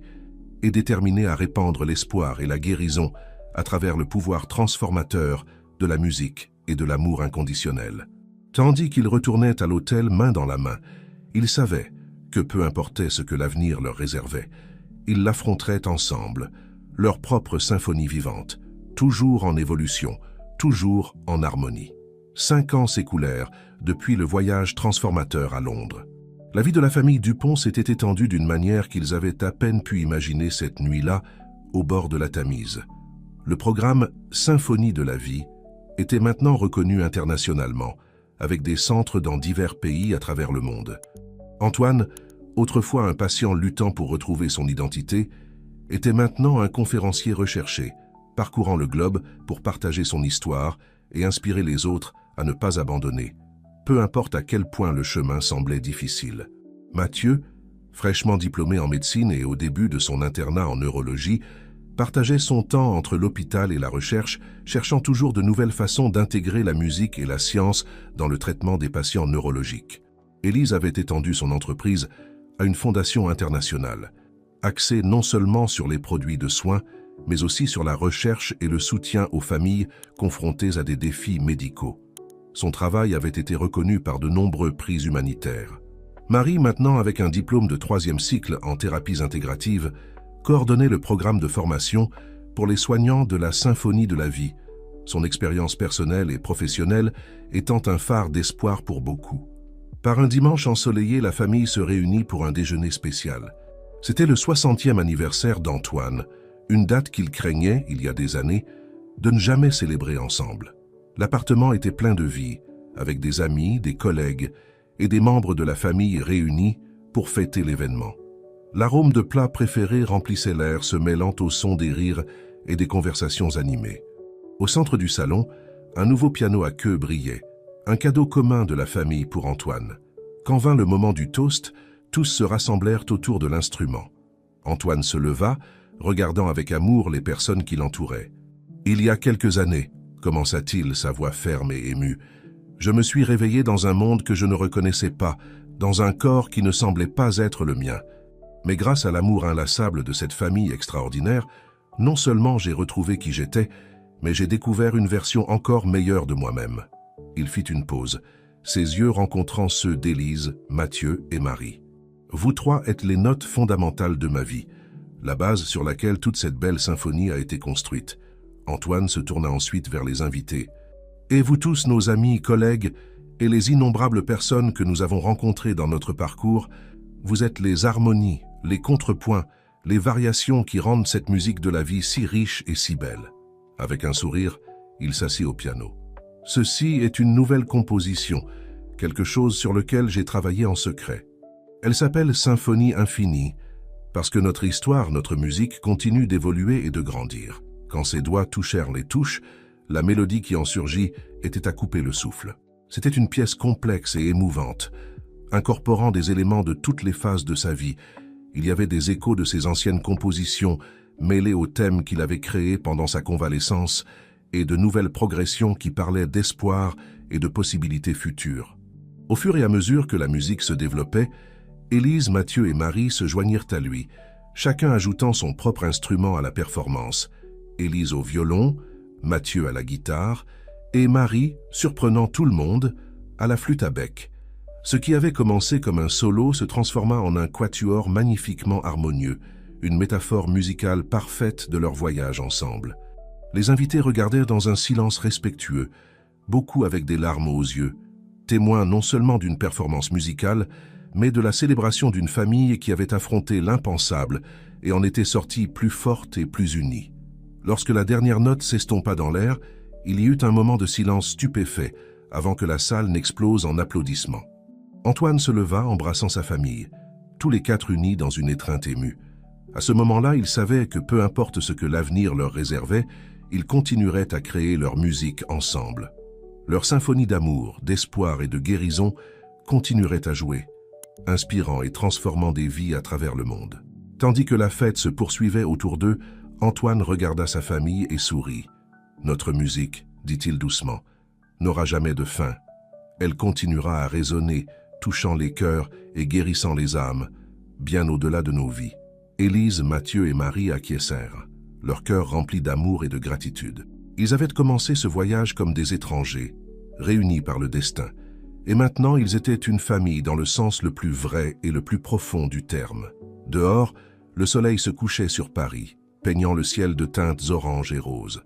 et déterminée à répandre l'espoir et la guérison à travers le pouvoir transformateur de la musique et de l'amour inconditionnel. Tandis qu'ils retournaient à l'hôtel main dans la main, ils savaient que peu importait ce que l'avenir leur réservait, ils l'affronteraient ensemble, leur propre symphonie vivante, toujours en évolution, toujours en harmonie. 5 ans s'écoulèrent depuis le voyage transformateur à Londres. La vie de la famille Dupont s'était étendue d'une manière qu'ils avaient à peine pu imaginer cette nuit-là, au bord de la Tamise. Le programme Symphonie de la vie était maintenant reconnu internationalement, avec des centres dans divers pays à travers le monde. Antoine, autrefois un patient luttant pour retrouver son identité, était maintenant un conférencier recherché, parcourant le globe pour partager son histoire et inspirer les autres à ne pas abandonner, peu importe à quel point le chemin semblait difficile. Mathieu, fraîchement diplômé en médecine et au début de son internat en neurologie, partageait son temps entre l'hôpital et la recherche, cherchant toujours de nouvelles façons d'intégrer la musique et la science dans le traitement des patients neurologiques. Élise avait étendu son entreprise à une fondation internationale, axée non seulement sur les produits de soins, mais aussi sur la recherche et le soutien aux familles confrontées à des défis médicaux. Son travail avait été reconnu par de nombreux prix humanitaires. Marie, maintenant avec un diplôme de 3e cycle en thérapies intégratives, coordonnait le programme de formation pour les soignants de la Symphonie de la vie, son expérience personnelle et professionnelle étant un phare d'espoir pour beaucoup. Par un dimanche ensoleillé, la famille se réunit pour un déjeuner spécial. C'était le 60e anniversaire d'Antoine, une date qu'il craignait, il y a des années, de ne jamais célébrer ensemble. L'appartement était plein de vie, avec des amis, des collègues et des membres de la famille réunis pour fêter l'événement. L'arôme de plats préférés remplissait l'air, se mêlant au son des rires et des conversations animées. Au centre du salon, un nouveau piano à queue brillait, un cadeau commun de la famille pour Antoine. Quand vint le moment du toast, tous se rassemblèrent autour de l'instrument. Antoine se leva, regardant avec amour les personnes qui l'entouraient. « Il y a quelques années, commença-t-il, sa voix ferme et émue, je me suis réveillé dans un monde que je ne reconnaissais pas, dans un corps qui ne semblait pas être le mien. Mais grâce à l'amour inlassable de cette famille extraordinaire, non seulement j'ai retrouvé qui j'étais, mais j'ai découvert une version encore meilleure de moi-même. » Il fit une pause, ses yeux rencontrant ceux d'Élise, Mathieu et Marie. « Vous trois êtes les notes fondamentales de ma vie, la base sur laquelle toute cette belle symphonie a été construite. » Antoine se tourna ensuite vers les invités. « Et vous tous, nos amis, collègues, et les innombrables personnes que nous avons rencontrées dans notre parcours, vous êtes les harmonies, les contrepoints, les variations qui rendent cette musique de la vie si riche et si belle. » Avec un sourire, il s'assit au piano. « Ceci est une nouvelle composition, quelque chose sur lequel j'ai travaillé en secret. Elle s'appelle Symphonie infinie, parce que notre histoire, notre musique continue d'évoluer et de grandir. Quand ses doigts touchèrent les touches, la mélodie qui en surgit était à couper le souffle. C'était une pièce complexe et émouvante, incorporant des éléments de toutes les phases de sa vie. Il y avait des échos de ses anciennes compositions, mêlés aux thèmes qu'il avait créés pendant sa convalescence, et de nouvelles progressions qui parlaient d'espoir et de possibilités futures. Au fur et à mesure que la musique se développait, Élise, Mathieu et Marie se joignirent à lui, chacun ajoutant son propre instrument à la performance. Élise au violon, Mathieu à la guitare, et Marie, surprenant tout le monde, à la flûte à bec. Ce qui avait commencé comme un solo se transforma en un quatuor magnifiquement harmonieux, une métaphore musicale parfaite de leur voyage ensemble. Les invités regardèrent dans un silence respectueux, beaucoup avec des larmes aux yeux, témoins non seulement d'une performance musicale, mais de la célébration d'une famille qui avait affronté l'impensable et en était sortie plus forte et plus unie. Lorsque la dernière note s'estompa dans l'air, il y eut un moment de silence stupéfait avant que la salle n'explose en applaudissements. Antoine se leva, embrassant sa famille, tous les quatre unis dans une étreinte émue. À ce moment-là, ils savaient que peu importe ce que l'avenir leur réservait, ils continueraient à créer leur musique ensemble. Leur symphonie d'amour, d'espoir et de guérison continuerait à jouer, inspirant et transformant des vies à travers le monde. Tandis que la fête se poursuivait autour d'eux, Antoine regarda sa famille et sourit. « Notre musique, dit-il doucement, n'aura jamais de fin. Elle continuera à résonner, touchant les cœurs et guérissant les âmes, bien au-delà de nos vies. » Élise, Mathieu et Marie acquiescèrent, leur cœur rempli d'amour et de gratitude. Ils avaient commencé ce voyage comme des étrangers, réunis par le destin, et maintenant ils étaient une famille dans le sens le plus vrai et le plus profond du terme. Dehors, le soleil se couchait sur Paris, peignant le ciel de teintes oranges et roses.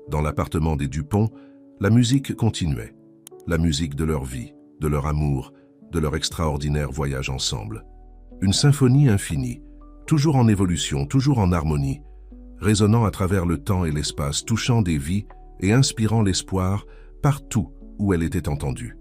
Dans l'appartement des Dupont, la musique continuait, la musique de leur vie, de leur amour, de leur extraordinaire voyage ensemble. Une symphonie infinie, toujours en évolution, toujours en harmonie, résonnant à travers le temps et l'espace, touchant des vies et inspirant l'espoir partout où elle était entendue.